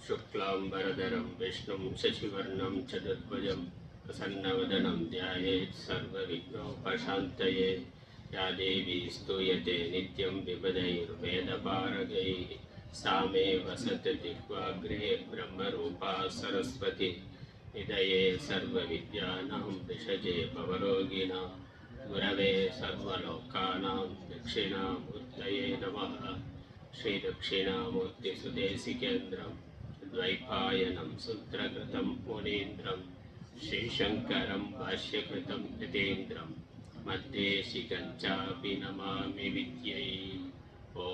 शुक्लांबरधरं विष्णुं शशिवर्णं चतुर्भुजं प्रसन्नवदनं ध्यायेत् सर्वविघ्नोपशान्तये। या देवी स्तूयते नित्यं विपदैर्वेदपारगैः सा मे वसति जिह्वाग्रे ब्रह्मरूपा सरस्वती। निधये सर्वविद्यानां विषजे भवरोगिणां गुरवे सर्वलोकानां दक्षिणामूर्तये नमः। श्रीदक्षिणामूर्तिसुदेशिकेन्द्रं द्वैपायनं सूत्रकृतं मुनीन्द्रं श्रीशङ्करं भाष्यकृतं यतीन्द्रं मद्देशिकं चापि नमामि विद्यै। ॐ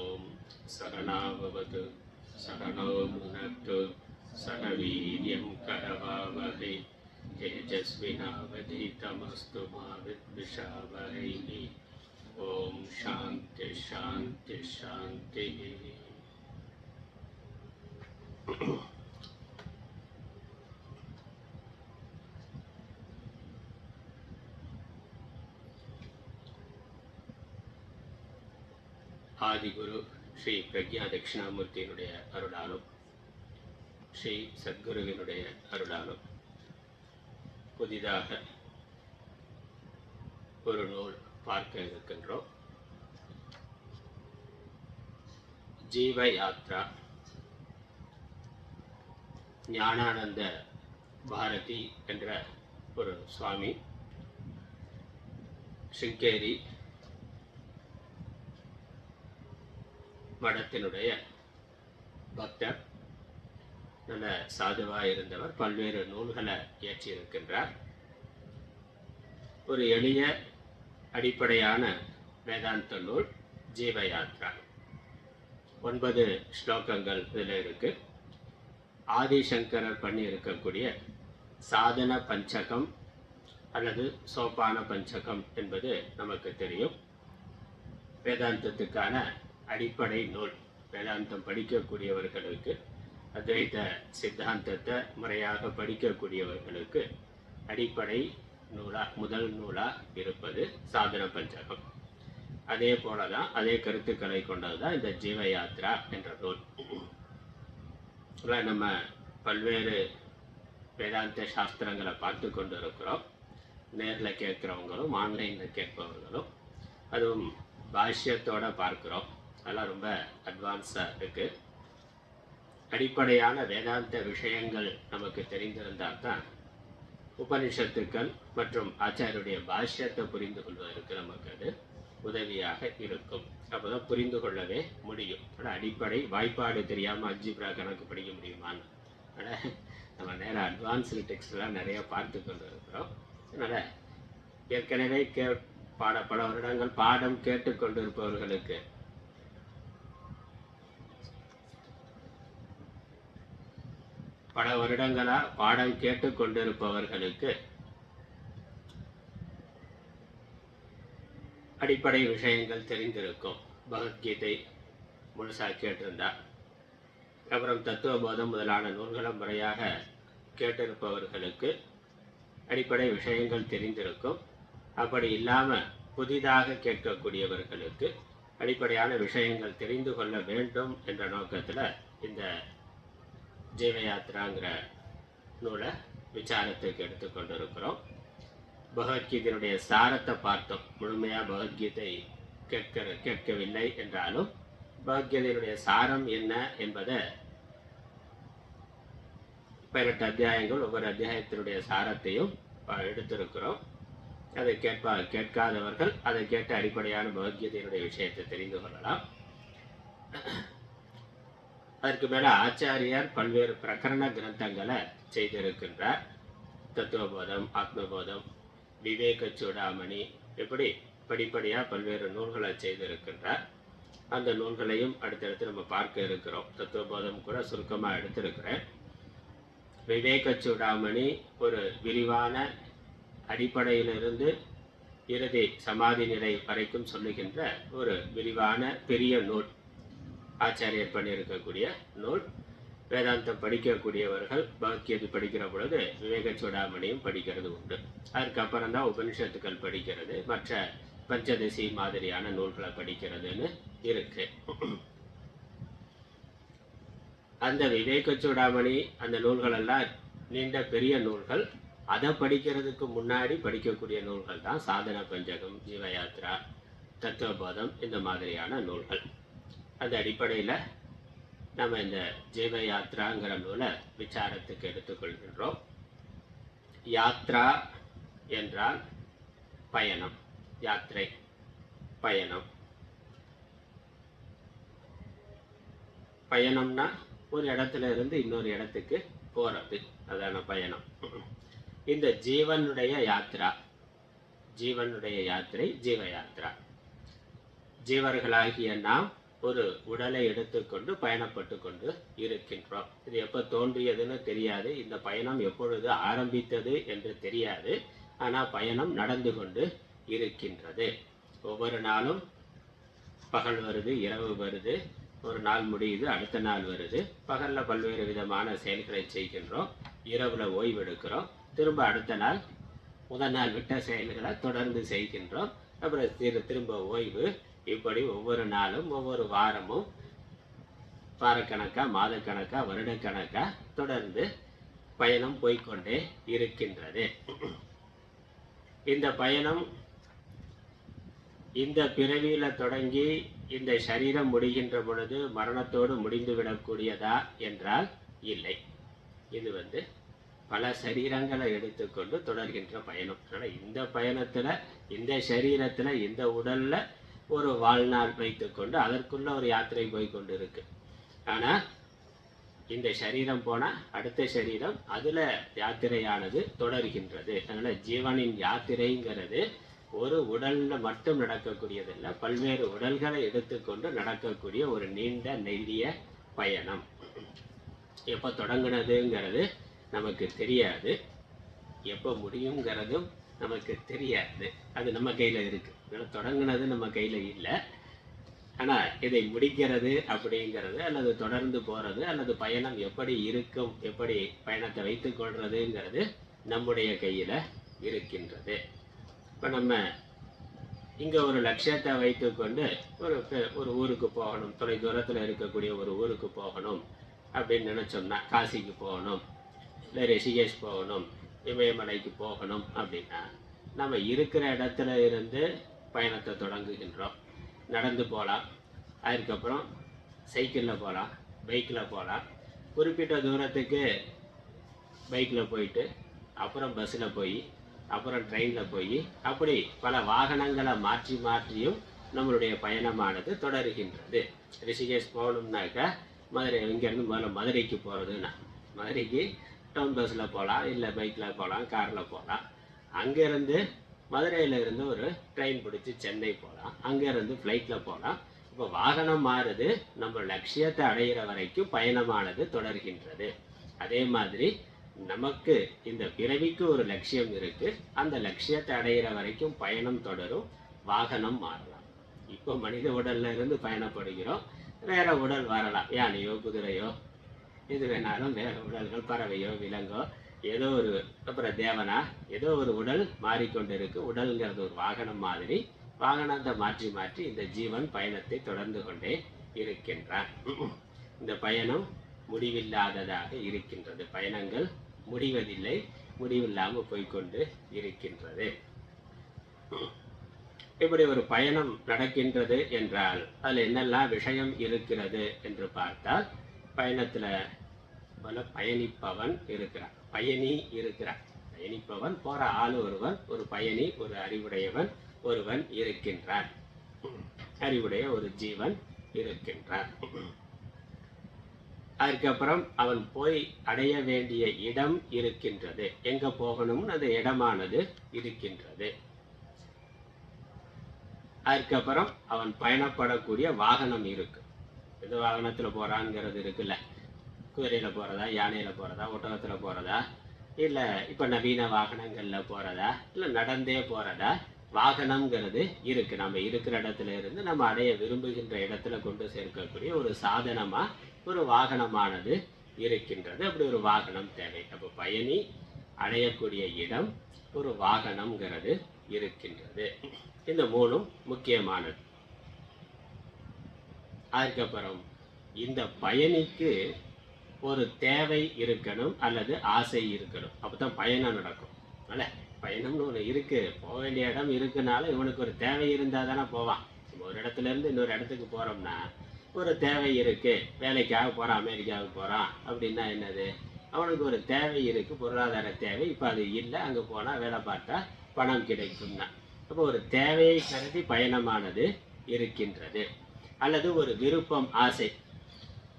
सहनाववतु सहनौ भुनक्तु सह वीर्यं करवावहै तेजस्विनावधीतमस्तु मा विद्विषावहैः। ओम शांति शांति शांति। ஆதிகுரு ஸ்ரீ பிரக்யா தட்சிணாமூர்த்தியினுடைய அருளாலும் ஸ்ரீ சத்குருவினுடைய அருளாலும் புதிதாக ஒரு நூல் பார்க்க இருக்கின்றோம். ஜீவ யாத்ரா, ஞானானந்த பாரதி என்ற ஒரு சுவாமி சிங்கேரி மடத்தினுடைய பக்தர், நல்ல சாதுவாக இருந்தவர். பல்வேறு நூல்களை இயற்றியிருக்கின்றார். ஒரு எளிய அடிப்படையான வேதாந்த நூல் ஜீவ யாத்ரா. 9 ஸ்லோகங்கள் இதில் இருக்கு. ஆதிசங்கரர் பண்ணி இருக்கக்கூடிய சாதன பஞ்சகம் அல்லது சோபான பஞ்சகம் என்பது நமக்கு தெரியும். வேதாந்தத்துக்கான அடிப்படை நூல். வேதாந்தம் படிக்கக்கூடியவர்களுக்கு, அத்வைத சித்தாந்தத்தை முறையாக படிக்கக்கூடியவர்களுக்கு அடிப்படை முதல் நூலா இருப்பது சாதன பஞ்சகம். அதே போலதான், அதே கருத்துக்களை கொண்டதுதான் இந்த ஜீவ யாத்ரா என்ற நூல். நம்ம பல்வேறு வேதாந்த சாஸ்திரங்களை பார்த்து கொண்டு இருக்கிறோம். நேரில் கேட்குறவங்களும் ஆன்லைனில் கேட்பவர்களும், அதுவும் பாஷ்யத்தோட பார்க்குறோம். அதெல்லாம் ரொம்ப அட்வான்ஸாக இருக்கு. அடிப்படையான வேதாந்த விஷயங்கள் நமக்கு தெரிந்திருந்தால் தான் உபனிஷத்துக்கள் மற்றும் ஆச்சாரியருடைய பாஷ்யத்தை புரிந்து கொள்வதற்கு நமக்கு அது உதவியாக இருக்கும். அப்போதான் புரிந்து கொள்ளவே முடியும். ஆனால் அடிப்படை வாய்ப்பாடு தெரியாமல் அல்ஜிப்ரா கணக்கு படிக்க முடியுமான்னு, ஆனால் நம்ம நேரம் அட்வான்ஸ்டு டெக்ஸ்ட்லாம் நிறைய பார்த்து கொண்டு இருக்கிறோம். அதனால் ஏற்கனவே பல வருடங்கள் பாடம் கேட்டுக்கொண்டு இருப்பவர்களுக்கு பல வருடங்களா பாடம் கேட்டு கொண்டிருப்பவர்களுக்கு அடிப்படை விஷயங்கள் தெரிந்திருக்கும். பகவத்கீதை முழுசா கேட்டிருந்தா, அப்புறம் தத்துவபோதம் முதலான நூல்களை முறையாக கேட்டிருப்பவர்களுக்கு அடிப்படை விஷயங்கள் தெரிந்திருக்கும். அப்படி இல்லாமல் புதிதாக கேட்கக்கூடியவர்களுக்கு அடிப்படையான விஷயங்கள் தெரிந்து கொள்ள வேண்டும் என்ற நோக்கத்தில் இந்த ஜீவ யாத்ராங்கிற நூலை விசாரத்துக்கு எடுத்துக்கொண்டிருக்கிறோம். பகவத்கீதையினுடைய சாரத்தை பார்த்தோம். முழுமையாக பகவத்கீதை கேட்கவில்லை என்றாலும் பகவத்கீதையினுடைய சாரம் என்ன என்பதை 18 அத்தியாயங்கள், ஒவ்வொரு அத்தியாயத்தினுடைய சாரத்தையும் எடுத்திருக்கிறோம். அதை கேட்காதவர்கள் அதை கேட்ட அடிப்படையான பகவத்கீதையினுடைய விஷயத்தை தெரிந்து கொள்ளலாம். அதற்கு மேலே ஆச்சாரியார் பல்வேறு பிரகரண கிரந்தங்களை செய்திருக்கின்றார். தத்துவபோதம், ஆத்மபோதம், விவேக சூடாமணி, இப்படி படிப்படியாக பல்வேறு நூல்களை செய்திருக்கின்றார். அந்த நூல்களையும் அடுத்தடுத்து நம்ம பார்க்க இருக்கிறோம். தத்துவபோதம் கூட சுருக்கமாக எடுத்திருக்கிறேன். விவேக சூடாமணி ஒரு விரிவான அடிப்படையிலிருந்து இறுதி சமாதி நிலை வரைக்கும் சொல்லுகின்ற ஒரு விரிவான பெரிய நூல். ஆச்சாரியர் பண்ணியிருக்கக்கூடிய நூல். வேதாந்தம் படிக்கக்கூடியவர்கள் பகவத்கீதை படிக்கிற பொழுது விவேக சூடாமணியும் படிக்கிறது உண்டு. அதுக்கப்புறம் தான் உபனிஷத்துக்கள் படிக்கிறது, மற்ற பஞ்சதசி மாதிரியான நூல்களை படிக்கிறதுன்னு இருக்கு. அந்த விவேக சூடாமணி அந்த நூல்களெல்லாம் நீண்ட பெரிய நூல்கள். அதை படிக்கிறதுக்கு முன்னாடி படிக்கக்கூடிய நூல்கள் தான் சாதன பஞ்சகம், ஜீவயாத்ரா, தத்துவபோதம், இந்த மாதிரியான நூல்கள். அந்த அடிப்படையில் நம்ம இந்த ஜீவயாத்ராங்கிற நூலை விசாரத்துக்கு எடுத்துக்கொள்கின்றோம். யாத்ரா என்றால் பயணம், யாத்திரை, பயணம். பயணம்னா ஒரு இடத்துல இருந்து இன்னொரு இடத்துக்கு போகிறது, அதான பயணம். இந்த ஜீவனுடைய யாத்திரா, ஜீவனுடைய யாத்திரை ஜீவ யாத்திரா. ஜீவர்களாகிய நாம் ஒரு உடலை எடுத்துக்கொண்டு பயணப்பட்டு கொண்டு இருக்கின்றோம். இது எப்போ தோன்றியதுன்னு தெரியாது, இந்த பயணம் எப்பொழுது ஆரம்பித்தது என்று தெரியாது. ஆனால் பயணம் நடந்து கொண்டு இருக்கின்றது. ஒவ்வொரு நாளும் பகல் வருது, இரவு வருது, ஒரு நாள் முடியுது, அடுத்த நாள் வருது. பகலில் பல்வேறு விதமான செயல்களை செய்கின்றோம், இரவில் ஓய்வெடுக்கிறோம், திரும்ப அடுத்த நாள் முதல் நாள் விட்ட செயல்களை தொடர்ந்து செய்கின்றோம், அப்புறம் திரும்ப ஓய்வு. இப்படி ஒவ்வொரு நாளும் ஒவ்வொரு வாரமும் வாரக்கணக்காக, மாதக்கணக்காக, வருடக்கணக்காக தொடர்ந்து பயணம் போய்கொண்டே இருக்கின்றது. இந்த பயணம் இந்த பிறவியில் தொடங்கி இந்த சரீரம் முடிகின்ற பொழுது மரணத்தோடு முடிந்துவிடக்கூடியதா என்றால் இல்லை. இது பல சரீரங்களை எடுத்துக்கொண்டு தொடர்கின்ற பயணம். ஆனால் இந்த பயணத்தில், இந்த சரீரத்தில், இந்த உடலில் ஒரு வாழ்நாள் வைத்துக்கொண்டு அதற்குள்ள ஒரு யாத்திரை போய்கொண்டு இருக்கு. ஆனால் இந்த சரீரம் போனால் அடுத்த சரீரம், அதில் யாத்திரையானது தொடர்கின்றது. அதனால் ஜீவனின் யாத்திரைங்கிறது ஒரு உடலில் மட்டும் நடக்கக்கூடியதில்லை, பல்வேறு உடல்களை எடுத்துக்கொண்டு நடக்கக்கூடிய ஒரு நீண்ட நெடிய பயணம். எப்போ தொடங்குனதுங்கிறது நமக்கு தெரியாது, எப்போ முடியுங்கிறதும் நமக்கு தெரியாது. அது நம்ம கையில் இருக்குது. தொடங்குனது நம்ம கையில் இல்லை. ஆனால் இதை முடிக்கிறது அப்படிங்கிறது, அல்லது தொடர்ந்து போகிறது, அல்லது பயணம் எப்படி இருக்கும், எப்படி பயணத்தை வைத்து கொள்றதுங்கிறது நம்முடைய கையில் இருக்கின்றது. இப்போ நம்ம இங்கே ஒரு லட்சியத்தை வைத்துக்கொண்டு ஒரு ஊருக்கு போகணும், தொலை தூரத்தில் இருக்கக்கூடிய ஒரு ஊருக்கு போகணும் அப்படின்னு நினச்சோம்னா, காசிக்கு போகணும், இல்லை ரிஷிகேஷ் போகணும், இமயமலைக்கு போகணும் அப்படின்னா நம்ம இருக்கிற இடத்துல இருந்து பயணத்தை தொடங்குகின்றோம். நடந்து போகலாம், அதுக்கப்புறம் சைக்கிளில் போகலாம், பைக்கில் போகலாம். குறிப்பிட்ட தூரத்துக்கு பைக்கில் போயிட்டு, அப்புறம் பஸ்ஸில் போய், அப்புறம் ட்ரெயினில் போய், அப்படி பல வாகனங்களை மாற்றி மாற்றியும் நம்மளுடைய பயணமானது தொடருகின்றது. ரிஷிகேஷ் போகணும்னாக்கா மதுரை, இங்கேருந்து முதல்ல மதுரைக்கு போகிறதுன்னா மதுரைக்கு டவுன் பஸ்ஸில் போகலாம், இல்லை பைக்கில் போகலாம், காரில் போகலாம். அங்கேருந்து மதுரையிலேருந்து ஒரு ட்ரெயின் பிடிச்சி சென்னை போகலாம், அங்கேருந்து ஃப்ளைட்டில் போகலாம். இப்போ வாகனம் மாறுது, நம்ம லட்சியத்தை அடைகிற வரைக்கும் பயணமானது தொடர்கின்றது. அதே மாதிரி நமக்கு இந்த பிறவிக்கு ஒரு லட்சியம் இருக்குது, அந்த லட்சியத்தை அடைகிற வரைக்கும் பயணம் தொடரும், வாகனம் மாறலாம். இப்போ மனித உடல்ல இருந்து பயணப்படுகிறோம், வேற உடல் வரலாம், யானையோ குதிரையோ எது வேணாலும், வேற உடல்கள், பறவையோ விலங்கோ, ஏதோ ஒரு, அப்புறம் தேவனா, ஏதோ ஒரு உடல் மாறிக்கொண்டு இருக்கு. உடல்ங்கிறது ஒரு வாகனம் மாதிரி, வாகனத்தை மாற்றி மாற்றி இந்த ஜீவன் பயணத்தை தொடர்ந்து கொண்டே இருக்கின்றான். இந்த பயணம் முடிவில்லாததாக இருக்கின்றது. பயணங்கள் முடிவதில்லை, முடிவில்லாமல் போய்கொண்டு இருக்கின்றது. இப்படி ஒரு பயணம் நடக்கின்றது என்றால் அதில் என்னெல்லாம் விஷயம் இருக்கிறது என்று பார்த்தால், பயணத்தில் பல பயணிப்பவன் இருக்கிறான், பயணி இருக்கிறான். பயணிப்பவன் போற ஆள் ஒருவன், ஒரு பயணி, ஒரு அறிவுடையவன் ஒருவன் இருக்கின்றான், அறிவுடைய ஒரு ஜீவன் இருக்கின்றான். அதுக்கப்புறம் அவன் போய் அடைய வேண்டிய இடம் இருக்கின்றது, எங்க போகணும்னு அந்த இடமானது இருக்கின்றது. அதுக்கப்புறம் அவன் பயணப்படக்கூடிய வாகனம் இருக்கு. எந்த வாகனத்தில் போறான்ங்கிறது இருக்குல்ல, குதிரையில் போகிறதா, யானையில் போகிறதா, ஒட்டகத்தில் போகிறதா, இல்லை இப்போ நவீன வாகனங்களில் போகிறதா, இல்லை நடந்தே போகிறதா, வாகனம்ங்கிறது இருக்குது. நம்ம இருக்கிற இடத்துல இருந்து நம்ம அடைய விரும்புகின்ற இடத்துல கொண்டு சேர்க்கக்கூடிய ஒரு சாதனமாக ஒரு வாகனமானது இருக்கின்றது. அப்படி ஒரு வாகனம் தேவை. அப்போ பயணி அடையக்கூடிய இடம் ஒரு வாகனம்ங்கிறது இருக்கின்றது. இந்த மூணும் முக்கியமானது. அதுக்கப்புறம் இந்த பயணிக்கு ஒரு தேவை இருக்கணும் அல்லது ஆசை இருக்கணும். அப்போ தான் பயணம் நடக்கும். அல்ல, பயணம்னு ஒன்று இருக்குது, போக வேண்டிய இடம் இருக்குனால இவனுக்கு ஒரு தேவை இருந்தால் தானே போவான். ஒரு இடத்துலேருந்து இன்னொரு இடத்துக்கு போகிறோம்னா ஒரு தேவை இருக்குது. வேலைக்காக போகிறான், அமெரிக்காவுக்கு போகிறான் அப்படின்னா என்னது, அவனுக்கு ஒரு தேவை இருக்குது, பொருளாதார தேவை. இப்போ அது இல்லை, அங்கே போனால் வேலை பார்த்தா பணம் கிடைக்கும்னா, அப்போ ஒரு தேவையை கருதி பயணமானது இருக்கின்றது. அல்லது ஒரு விருப்பம், ஆசை,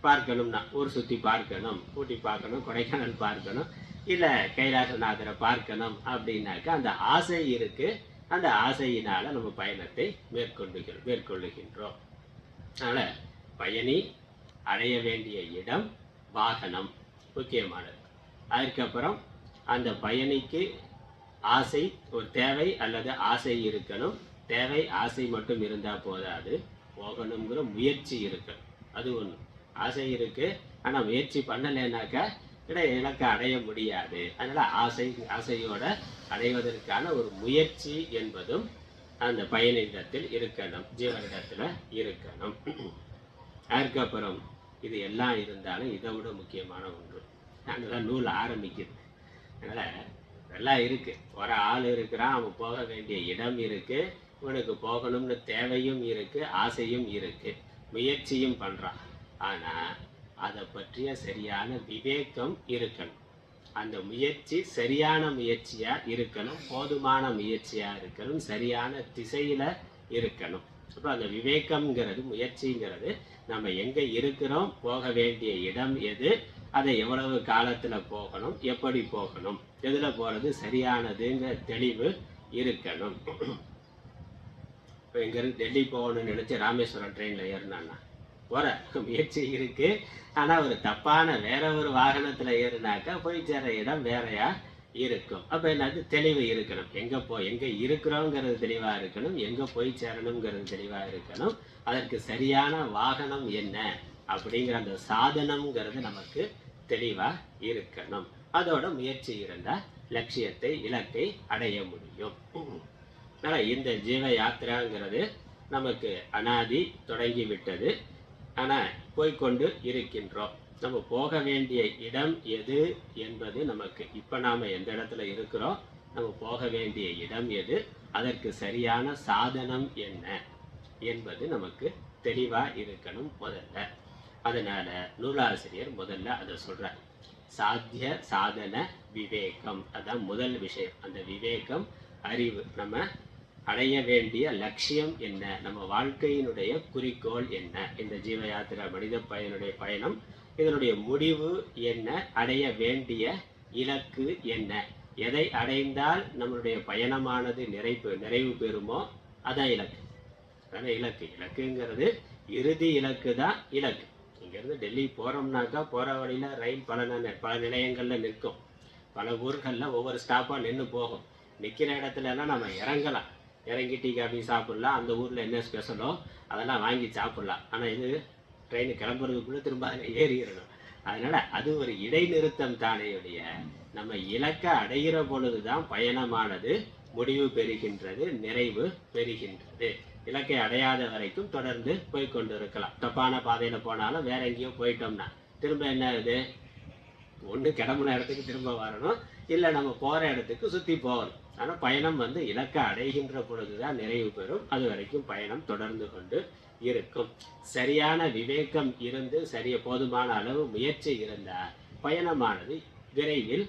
பார்க்கணும்னா ஊர் சுற்றி பார்க்கணும், ஊட்டி பார்க்கணும், கொடைக்கானல் பார்க்கணும், இல்லை கைலாசநாதரை பார்க்கணும் அப்படின்னாக்கா அந்த ஆசை இருக்குது. அந்த ஆசையினால் நம்ம பயணத்தை மேற்கொள்ளுகின்றோம். அதனால் பயணி அடைய வேண்டிய இடம், வாகனம் முக்கியமானது. அதுக்கப்புறம் அந்த பயணிக்கு ஆசை, ஒரு தேவை அல்லது ஆசை இருக்கணும். தேவை ஆசை மட்டும் இருந்தால் போதாது, போகணுங்கிற முயற்சி இருக்கணும். அது ஒன்று. ஆசை இருக்குது, ஆனால் முயற்சி பண்ணலைன்னாக்கா இலக்கை அடைய முடியாது. அதனால் ஆசையோட அடைவதற்கான ஒரு முயற்சி என்பதும் அந்த பயணிடத்தில் இருக்கணும், ஜீவனிடத்தில் இருக்கணும். அதுக்கப்புறம் இது எல்லாம் இருந்தாலும் இதை விட முக்கியமான ஒன்று, அதெல்லாம் நூல் ஆரம்பிக்குது. அதனால் இதெல்லாம் இருக்குது. ஒரு ஆள் இருக்கிறான், அவன் போக வேண்டிய இடம் இருக்குது, இவனுக்கு போகணும்னு தேவையும் இருக்குது, ஆசையும் இருக்குது, முயற்சியும் பண்ணுறான். ஆனால் அதை பற்றிய சரியான விவேகம் இருக்கணும். அந்த முயற்சி சரியான முயற்சியாக இருக்கணும், போதுமான முயற்சியாக இருக்கணும், சரியான திசையில் இருக்கணும். அப்போ அந்த விவேகம்ங்கிறது, முயற்சிங்கிறது, நம்ம எங்கே இருக்கிறோம், போக வேண்டிய இடம் எது, அதை எவ்வளவு காலத்தில் போகணும், எப்படி போகணும், எதில் போகிறது சரியானதுங்கிற தெளிவு இருக்கணும். இப்போ இங்கேருந்து டெல்லி போகணும்னு நினச்சி ராமேஸ்வரம் ட்ரெயினில் ஏறினான்னா போகிற முயற்சி இருக்குது. ஆனால் ஒரு தப்பான வேற ஒரு வாகனத்தில் ஏறினாக்கா போய் சேர இடம் வேறையா இருக்கும். அப்போ என்னது, தெளிவு இருக்கணும். எங்கே இருக்கிறோங்கிறது தெளிவாக இருக்கணும், எங்கே போய் சேரணுங்கிறது தெளிவாக இருக்கணும். அதற்கு சரியான வாகனம் என்ன அப்படிங்கிற அந்த சாதனம்ங்கிறது நமக்கு தெளிவாக இருக்கணும். அதோட முயற்சி இருந்தால் லட்சியத்தை, இலக்கை அடைய முடியும். அதனால் இந்த ஜீவ யாத்திராங்கிறது நமக்கு அனாதி தொடங்கிவிட்டது. ஆனால் போய்கொண்டு இருக்கின்றோம். நம்ம போக வேண்டிய இடம் எது என்பது நமக்கு, இப்போ நாம் எந்த இடத்துல இருக்கிறோம், நம்ம போக வேண்டிய இடம் எது, அதற்கு சரியான சாதனம் என்ன என்பது நமக்கு தெளிவாக இருக்கணும் முதல்ல. அதனால் நூலாசிரியர் முதல்ல அதை சொல்கிறார். சாத்திய சாதன விவேகம், அதுதான் முதல் விஷயம். அந்த விவேகம், அறிவு, நம்ம அடைய வேண்டிய லட்சியம் என்ன, நம்ம வாழ்க்கையினுடைய குறிக்கோள் என்ன, இந்த ஜீவ யாத்திரா மனித பயணம், இதனுடைய முடிவு என்ன, அடைய வேண்டிய இலக்கு என்ன, எதை அடைந்தால் நம்மளுடைய பயணமானது நிறைவு பெறுமோ அதான் இலக்கு. அதான் இலக்குங்கிறது இறுதி இலக்கு தான் இலக்கு. இங்கேருந்து டெல்லி போகிறோம்னாக்கா போகிற வழியில் ரயில் பல நிலையங்களில் நிற்கும், பல ஊர்களில் ஒவ்வொரு ஸ்டாப்பாக நின்று போகும். நிற்கிற இடத்துலலாம் நம்ம இறங்கலாம், இறங்கி டீ காஃபி சாப்பிட்லாம், அந்த ஊரில் என்ன ஸ்பெஷலோ அதெல்லாம் வாங்கி சாப்பிட்லாம். ஆனால் இது ட்ரெயின் கிளம்புறதுக்குள்ளே திரும்ப அதில் ஏறிடணும். அதனால் அது ஒரு இடைநிறுத்தம் தானேயுடைய, நம்ம இலக்கை அடைகிற பொழுது தான் பயணமானது முடிவு பெறுகின்றது, நிறைவு பெறுகின்றது. இலக்கை அடையாத வரைக்கும் தொடர்ந்து போய்கொண்டு இருக்கலாம். தப்பான பாதையில் போனாலும் வேற எங்கேயோ போயிட்டோம்னா திரும்ப என்ன இது, ஒன்று கிளம்புன இடத்துக்கு திரும்ப வரணும், இல்லை நம்ம போகிற இடத்துக்கு சுற்றி போகணும். ஆனால் பயணம் இலக்கை அடைகின்ற பொழுது தான் நிறைவு பெறும். அது வரைக்கும் பயணம் தொடர்ந்து கொண்டு இருக்கும். சரியான விவேகம் இருந்து போதுமான அளவு முயற்சி இருந்தால் பயணமானது விரைவில்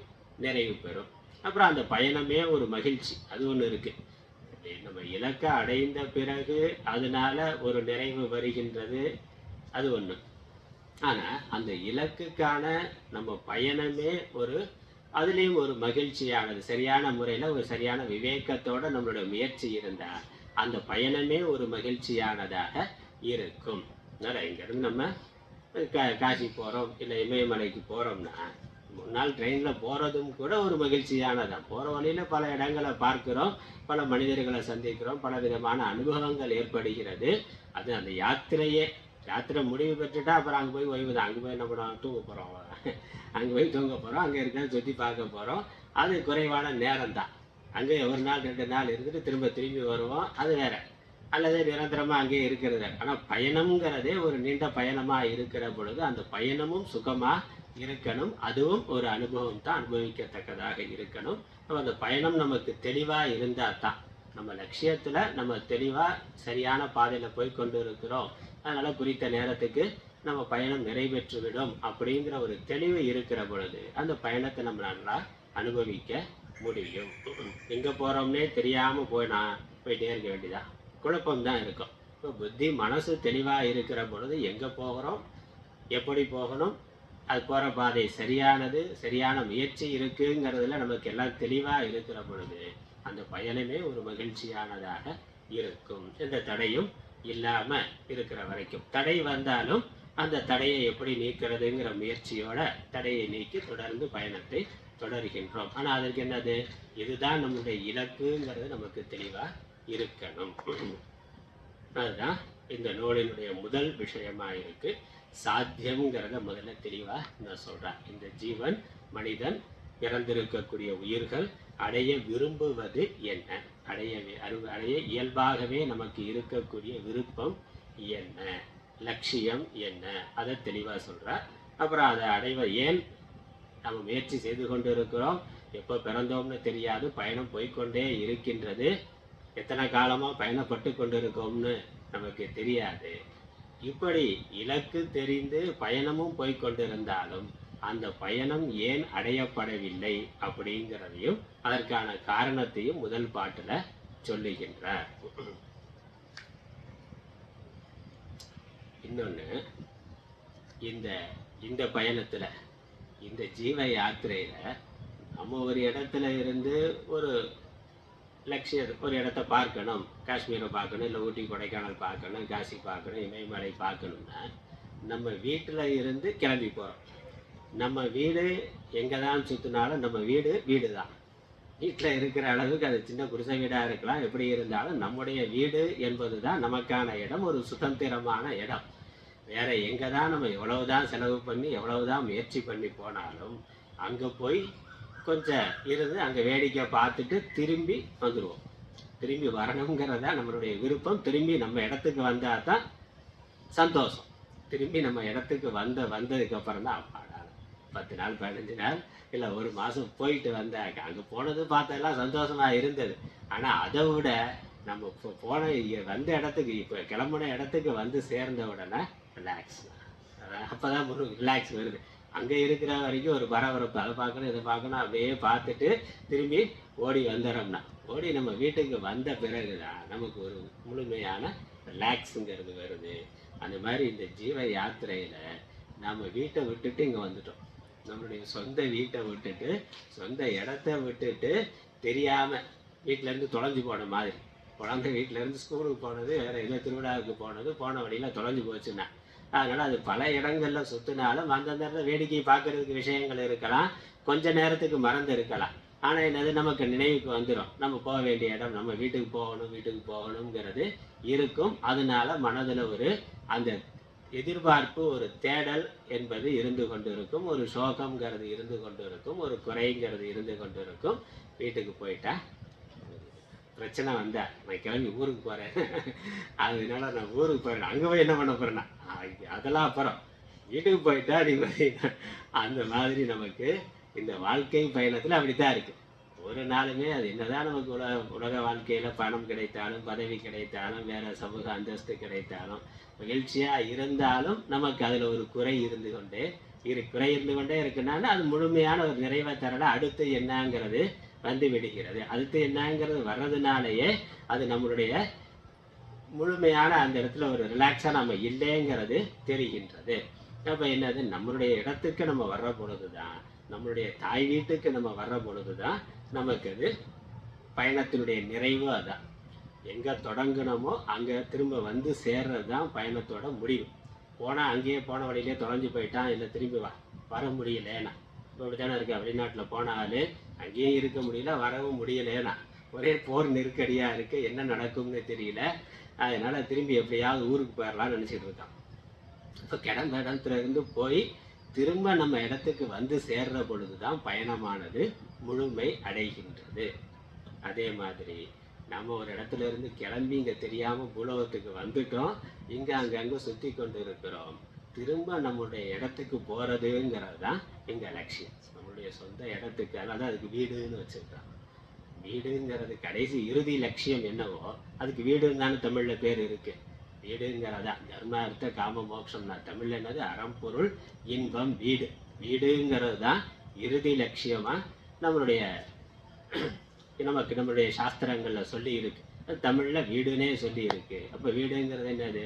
நிறைவு பெறும். அப்புறம் அந்த பயணமே ஒரு மகிழ்ச்சி, அது ஒன்று இருக்குது. நம்ம இலக்கை அடைந்த பிறகு அதனால ஒரு நிறைவு வருகின்றது, அது ஒன்று. ஆனால் அந்த இலக்குக்கான நம்ம பயணமே அதுலேயும் ஒரு மகிழ்ச்சியானது. சரியான முறையில் ஒரு சரியான விவேகத்தோடு நம்மளோட முயற்சி இருந்தால் அந்த பயணமே ஒரு மகிழ்ச்சியானதாக இருக்கும். இங்கேருந்து நம்ம காசி போகிறோம், இல்லை இமயமலைக்கு போகிறோம்னா முன்னாள் ட்ரெயினில் போகிறதும் கூட ஒரு மகிழ்ச்சியானதான். போகிற வழியில் பல இடங்களை பார்க்குறோம், பல மனிதர்களை சந்திக்கிறோம், பல விதமான அனுபவங்கள் ஏற்படுகிறது. அது அந்த யாத்திரை முடிவு பெற்றுட்டா அப்புறம் அங்கே போய் ஓய்வு தான். அங்கே போய் என்ன பண்ணுவோம், தூங்க போகிறோம். அங்கே போய் தூங்க போகிறோம், அங்கே இருக்கிறத சுற்றி பார்க்க போகிறோம். அது குறைவான நேரம் தான். அங்கே ஒரு நாள் 2 நாள் இருந்துட்டு திரும்பி வருவோம், அது வேறு. அல்லது நிரந்தரமாக அங்கேயே இருக்கிறது. ஆனால் பயணம்ங்கிறதே ஒரு நீண்ட பயணமாக இருக்கிற பொழுது அந்த பயணமும் சுகமாக இருக்கணும். அதுவும் ஒரு அனுபவம் தான், அனுபவிக்கத்தக்கதாக இருக்கணும். நம்ம அந்த பயணம் நமக்கு தெளிவா இருந்தா தான், நம்ம லட்சியத்துல நம்ம தெளிவா சரியான பாதையில போய் கொண்டு இருக்கிறோம், அதனால குறித்த நேரத்துக்கு நம்ம பயணம் நிறைவேற்றி விடும் அப்படிங்கிற ஒரு தெளிவு இருக்கிற பொழுது அந்த பயணத்தை நம்ம நல்லா அனுபவிக்க முடியும். எங்க போறோம்னே தெரியாம போயிட்டே இருக்க வேண்டியதா, குழப்பம்தான் இருக்கும். இப்போ புத்தி மனசு தெளிவா இருக்கிற பொழுது எங்க போகிறோம், எப்படி போகணும், அது போற பாதை சரியானது, சரியான முயற்சி இருக்குங்கிறதுல நமக்கு எல்லாம் தெளிவா இருக்கிற பொழுது அந்த பயணமே ஒரு மகிழ்ச்சியானதாக இருக்கும். எந்த தடையும் இல்லாம இருக்கிற வரைக்கும். தடை வந்தாலும் அந்த தடையை எப்படி நீக்கிறதுங்கிற முயற்சியோட தடையை நீக்கி தொடர்ந்து பயணத்தை தொடர்கின்றோம். ஆனா அதற்கு என்னது, இதுதான் நம்முடைய இலக்குங்கிறது நமக்கு தெளிவா இருக்கணும். அதுதான் இந்த நூலினுடைய முதல் விஷயமா இருக்கு. சாத்தியம்ங்கிறத முதல்ல தெளிவா நான் சொல்றேன். இந்த ஜீவன், மனிதன், பிறந்திருக்கக்கூடிய உயிர்கள் அடைய விரும்புவது என்ன, அடைய இயல்பாகவே நமக்கு இருக்கக்கூடிய விருப்பம் என்ன, லட்சியம் என்ன, அதை தெளிவா சொல்றார். அப்புறம் அதை அடைவ ஏன் நம்ம முயற்சி செய்து கொண்டு இருக்கிறோம், எப்போ பிறந்தோம்னு தெரியாது, பயணம் போய்கொண்டே இருக்கின்றது, எத்தனை காலமா பயணப்பட்டு கொண்டிருக்கோம்னு நமக்கு தெரியாது. இப்படி இலக்கு தெரிந்து பயணமும் போய்கொண்டிருந்தாலும் அந்த பயணம் ஏன் அடையப்படவில்லை அப்படிங்கிறதையும் அதற்கான காரணத்தையும் முதல் பாட்டுல சொல்லுகின்றார். இன்னொன்னு, இந்த பயணத்துல, இந்த ஜீவ யாத்திரையில நம்ம ஒரு இடத்துல இருந்து ஒரு லட்சியம், ஒரு இடத்த பார்க்கணும், காஷ்மீரை பார்க்கணும், இல்லை ஊட்டி கொடைக்கானல் பார்க்கணும், காசி பார்க்கணும், இமயமலை பார்க்கணும்னா நம்ம வீட்டில் இருந்து கிளம்பி போகிறோம். நம்ம வீடு எங்கே தான் சுற்றினாலும் நம்ம வீடு தான். வீட்டில் இருக்கிற அளவுக்கு அது சின்ன குடிசை வீடாக இருக்கலாம், எப்படி இருந்தாலும் நம்முடைய வீடு என்பது தான் நமக்கான இடம், ஒரு சுதந்திரமான இடம். வேற எங்கே தான் நம்ம எவ்வளவுதான் செலவு பண்ணி எவ்வளவுதான் முயற்சி பண்ணி போனாலும் அங்கே போய் கொஞ்சம் இருந்து அங்கே வேடிக்கை பார்த்துட்டு திரும்பி வந்துடுவோம். திரும்பி வரணுங்கிறதா நம்மளுடைய விருப்பம். திரும்பி நம்ம இடத்துக்கு வந்தால் தான் சந்தோஷம். திரும்பி நம்ம இடத்துக்கு வந்ததுக்கு அப்புறம் தான் அப்பாடா 10 நாள் 15 நாள் இல்லை 1 மாதம் போயிட்டு வந்தாக்க அங்கே போனது பார்த்தெல்லாம் சந்தோஷமா இருந்தது. ஆனால் அதை விட நம்ம வந்த இடத்துக்கு, இப்போ கிளம்புன இடத்துக்கு வந்து சேர்ந்த உடனே ரிலாக்ஸ், அப்போதான் ஒரு ரிலாக்ஸ் வருது. அங்கே இருக்கிற வரைக்கும் ஒரு பரபரப்பு, அதை பார்க்கணும் இதை பார்க்கணும், அப்படியே பார்த்துட்டு திரும்பி ஓடி வந்துடுறோம்னா, ஓடி நம்ம வீட்டுக்கு வந்த பிறகு தான் நமக்கு ஒரு முழுமையான ரிலாக்ஸுங்கிறது வருது. அந்த மாதிரி இந்த ஜீவ யாத்திரையில் நம்ம வீட்டை விட்டுட்டு இங்கே வந்துட்டோம். நம்மளுடைய சொந்த வீட்டை விட்டுட்டு, சொந்த இடத்த விட்டுட்டு, தெரியாமல் வீட்டிலேருந்து தொலைஞ்சு போன மாதிரி, குழந்தை வீட்டிலேருந்து ஸ்கூலுக்கு போனது, வேறு ஏதோ திருவிழாவுக்கு போன வழியில் தொலைஞ்சு போச்சுன்னா, அதனால் அது பல இடங்களில் சுற்றினாலும் அந்தந்த இடத்துல வேடிக்கை பார்க்கறதுக்கு விஷயங்கள் இருக்கலாம், கொஞ்ச நேரத்துக்கு மறந்து இருக்கலாம். ஆனால் என்னது, நமக்கு நினைவுக்கு வந்துடும், நம்ம போக வேண்டிய இடம், நம்ம வீட்டுக்கு போகணுங்கிறது இருக்கும். அதனால மனதில் ஒரு அந்த எதிர்பார்ப்பு, ஒரு தேடல் என்பது இருந்து கொண்டு இருக்கும், ஒரு சோகம்ங்கிறது இருந்து கொண்டு இருக்கும், ஒரு குறைங்கிறது இருந்து கொண்டு இருக்கும். வீட்டுக்கு போயிட்டா பிரச்சனை வந்தா நான் கிளம்பி ஊருக்கு போகிறேன், அதனால நான் ஊருக்கு போகிறேன், அங்கே போய் என்ன பண்ண போகிறேன்னா அதெல்லாம் அப்புறம், வீட்டுக்கு போயிட்டா நீ பார்த்தீங்கன்னா அந்த மாதிரி நமக்கு இந்த வாழ்க்கை பயணத்தில் அப்படித்தான் இருக்குது. ஒரு நாளுமே அது என்னதான் நமக்கு உலக வாழ்க்கையில் பணம் கிடைத்தாலும், பதவி கிடைத்தாலும், வேற சமூக அந்தஸ்து கிடைத்தாலும், மகிழ்ச்சியாக இருந்தாலும் நமக்கு அதில் ஒரு குறை இருந்து கொண்டே இருக்குனால அது முழுமையான ஒரு நிறைவை தரல. அடுத்து என்னங்கிறது வந்து விடுகிறது. அடுத்து என்னங்கிறது வர்றதுனாலேயே அது நம்மளுடைய முழுமையான அந்த இடத்துல ஒரு ரிலாக்ஸாக நம்ம இல்லைங்கிறது தெரிகின்றது. அப்போ என்னது, நம்மளுடைய இடத்துக்கு நம்ம வர்ற பொழுது தான், நம்மளுடைய தாய் வீட்டுக்கு நம்ம வர்ற பொழுது தான் நமக்கு அது பயணத்தினுடைய நிறைவு. அதான் எங்கே தொடங்கினமோ அங்கே திரும்ப வந்து சேர்றது தான் பயணத்தோட முடிவு. போனால் அங்கேயே போன வழியிலே தொலைஞ்சு போயிட்டான், இல்லை திரும்பி வர முடியலேனா, இப்போ அப்படி தானே இருக்குது. வெளிநாட்டில் போனாலே அங்கேயும் இருக்க முடியல, வரவும் முடியலேனா, ஒரே போர் நெருக்கடியாக இருக்குது, என்ன நடக்கும்னு தெரியல. அதனால் திரும்பி எப்படியாவது ஊருக்கு போயிடலாம்னு நினச்சிட்டு இருக்கான். இப்போ கிடந்த இடத்துல இருந்து போய் திரும்ப நம்ம இடத்துக்கு வந்து சேர்ற பொழுது தான் பயணமானது முழுமை அடைகின்றது. அதே மாதிரி நம்ம ஒரு இடத்துல இருந்து கிளம்பி இங்கே தெரியாமல் பூலோகத்துக்கு வந்துட்டோம், இங்கே அங்கங்கே சுற்றி கொண்டு இருக்கிறோம். திரும்ப நம்மளுடைய இடத்துக்கு போகிறதுங்கிறது தான் எங்கள் லட்சியம். நம்மளுடைய சொந்த இடத்துக்கு, அதனால அதுக்கு வீடுன்னு வச்சுருக்காங்க. வீடுங்கிறது கடைசி இறுதி லட்சியம் என்னவோ அதுக்கு வீடுன்னு தானே தமிழில் பேர் இருக்குது. வீடுங்கிறதா தர்மார்த்த காம மோட்சம்னா தமிழ்ல என்னது? அறம்பொருள் இன்பம் வீடு. வீடுங்கிறது தான் இறுதி லட்சியமாக நம்மளுடைய சாஸ்திரங்கள்ல சொல்லி இருக்கு. தமிழில் வீடுனே சொல்லி இருக்கு. அப்போ வீடுங்கிறது என்னது?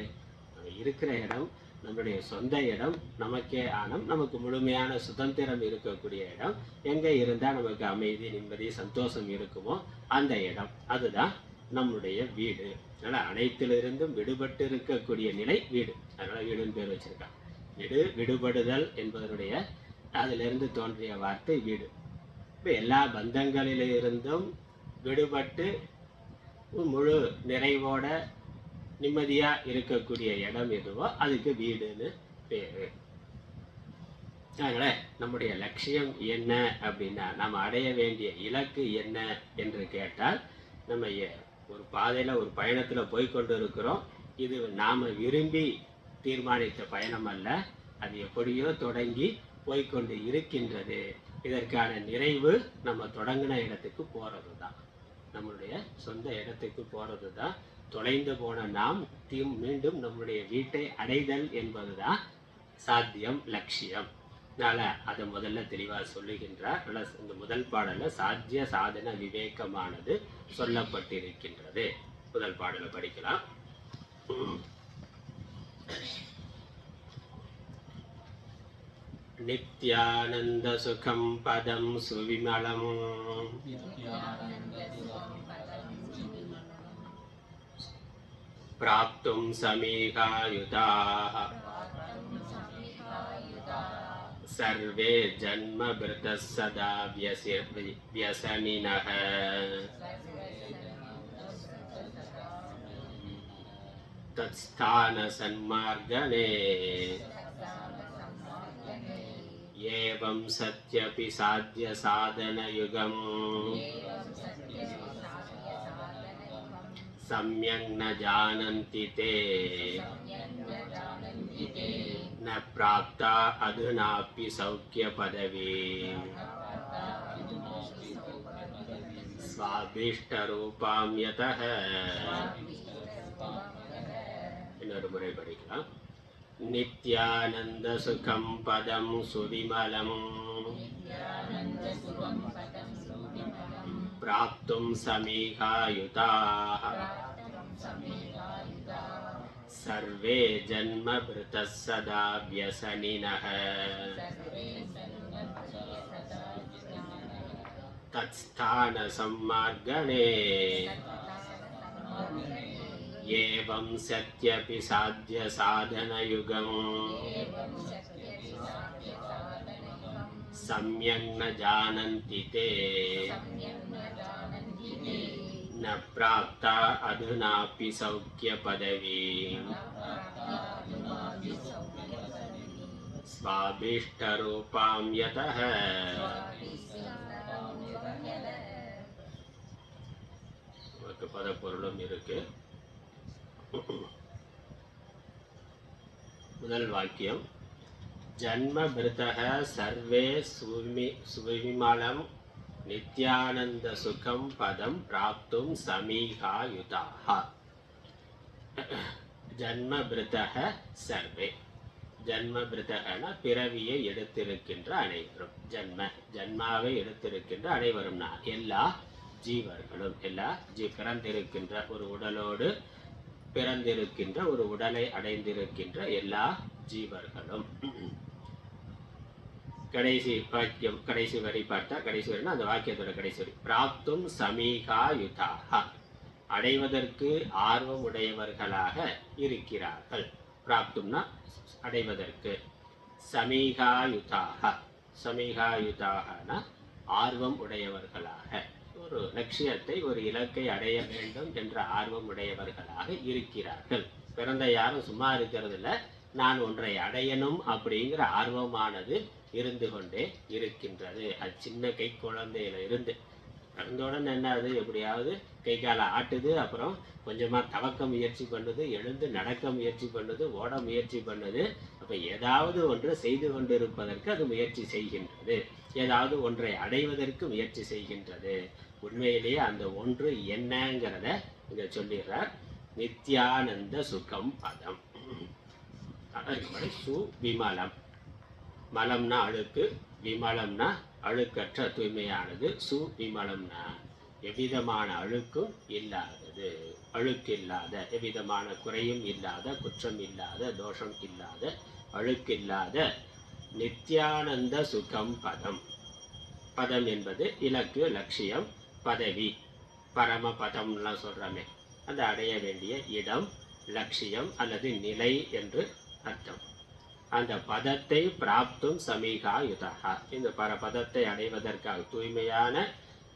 நம்ம இருக்கிற இடம், நம்மளுடைய சொந்த இடம், நமக்கே ஆனம், நமக்கு முழுமையான சுதந்திரம் இருக்கக்கூடிய இடம். எங்கே இருந்தால் நமக்கு அமைதி, நிம்மதி, சந்தோஷம் இருக்குமோ அந்த இடம், அதுதான் நம்முடைய வீடு. அதனால் அனைத்திலிருந்தும் விடுபட்டு இருக்கக்கூடிய நிலை வீடு. அதனால் வீடுன்னு பேர் வச்சிருக்காங்க. விடுபடுதல் என்பதனுடைய அதிலிருந்து தோன்றிய வார்த்தை வீடு. இப்போ எல்லா பந்தங்களிலிருந்தும் விடுபட்டு முழு நிறைவோட நிம்மதியாக இருக்கக்கூடிய இடம் எதுவோ அதுக்கு வீடுன்னு பேர். அதனால் நம்முடைய லட்சியம் என்ன அப்படின்னா, நம்ம அடைய வேண்டிய இலக்கு என்ன என்று கேட்டால், நம்ம ஒரு பாதையில் ஒரு பயணத்தில் போய்கொண்டு இருக்கிறோம். இது நாம் விரும்பி தீர்மானித்த பயணம் அல்ல. அது எப்படியோ தொடங்கி போய்கொண்டு இருக்கின்றது. இதற்கான நிறைவு நம்ம தொடங்கின இடத்துக்கு போகிறது தான், நம்மளுடைய சொந்த இடத்துக்கு போகிறது தான். தொலைந்து போன நாம் மீண்டும் நம்முடைய வீட்டை அடைதல் என்பது தான் சாத்தியம், லட்சியம். அதனால் அதை முதல்ல தெளிவாக சொல்லுகின்றார். இந்த முதல் பாடலில் சாத்திய சாதன விவேகமானது சொல்லப்பட்டிருக்கின்றது. முதல் பாடலை படிக்கலாம். நித்யானந்த சுகம் பதம் சுவிமலம் பிராப்தும் சமீகாயுதாः सर्वे जन्मभृतः सदा व्यसनिनः तत्स्थानसन्मार्गणे एवं सत्यपि साध्य साधनयुगम् सम्यक् न जानन्ति ते न प्राप्ता अधुनापि सौख्य पदवी स्वाभीष्टरूपां यतः. இன்னொரு முறை படிக்கலாம். நித்யானந்த சுகம் பதம் சுவிமலம் பிராப்தும் சமீகாயுதாः सर्वे जन्मभृतः सदा व्यसनिनः तत्स्थानसम्मार्गणे एवं सत्यपि साध्य साधनयुगम् सम्यक् न जानन्ति ते न प्राप्ता अधुनापि सौख्य पदवी स्वाभीष्टरूपां यतः. பதப்பொருளும் இருக்கு. முதல் வாக்கியம், ஜன்மபிருதः சர்வே சுவிமலம் நித்யானந்த சுகம் பதம் பிராப்தும் சமீகாயுதாः. ஜன்மபிருதः சர்வே, ஜன்மபிருதகனா பிறவியை எடுத்திருக்கின்ற அனைவரும், ஜன்மாவை எடுத்திருக்கின்ற அனைவரும்னா எல்லா ஜீவர்களும், எல்லா பிறந்திருக்கின்ற ஒரு உடலோடு பிறந்திருக்கின்ற ஒரு உடலை அடைந்திருக்கின்ற எல்லா ஜீவர்களும். கடைசி வாக்கியம், கடைசி வரி பார்த்தா, கடைசி வரினா அந்த வாக்கியத்தோட கடைசி வரி, பிராப்தும் சமீகாயுதாः, அடைவதற்கு ஆர்வம் உடையவர்களாக இருக்கிறார்கள். பிராப்தும்னா அடைவதற்கு, சமீகாயுதாः, சமீகாயுதாகனா ஆர்வம் உடையவர்களாக, ஒரு லட்சியத்தை ஒரு இலக்கை அடைய வேண்டும் என்ற ஆர்வம் உடையவர்களாக இருக்கிறார்கள். பிறந்த யாரும் சும்மா இருக்கிறது இல்லை, நான் ஒன்றை அடையணும் அப்படிங்கிற ஆர்வமானது இருந்து கொண்டே இருக்கின்றது. அது சின்ன கை குழந்தையில இருந்து பிறந்தோடனே என்ன அது எப்படியாவது கை காலை ஆட்டுது, அப்புறம் கொஞ்சமாக தவக்க முயற்சி பண்ணுது, எழுந்து நடக்க முயற்சி பண்ணுது, ஓட முயற்சி பண்ணுது. அப்போ ஏதாவது ஒன்று செய்து கொண்டிருப்பதற்கு அது முயற்சி செய்கின்றது, ஏதாவது ஒன்றை அடைவதற்கு முயற்சி செய்கின்றது. உண்மையிலேயே அந்த ஒன்று என்னங்கிறத இங்கே சொல்லிடுறார். நித்யானந்த சுகம் பதம். அதற்கு சு விமலம். மலம்னா அழுக்கு, விமலம்னா அழுக்கற்ற தூய்மையானது, சு விமலம்னா எவ்விதமான அழுக்கும் இல்லாதது, அழுக்கில்லாத, எவ்விதமான குறையும் இல்லாத, குற்றம் இல்லாத, தோஷம் இல்லாத, அழுக்கில்லாத நித்யானந்த சுகம் பதம். பதம் என்பது இலக்கு, லட்சியம், பதவி, பரம பதம்லாம் சொல்கிறோமே, அந்த அடைய வேண்டிய இடம், லட்சியம் அல்லது நிலை என்று அர்த்தம். அந்த பதத்தை பிராப்தும் சமீகா யுதகா. இந்த பதத்தை அடைவதற்காக, தூய்மையான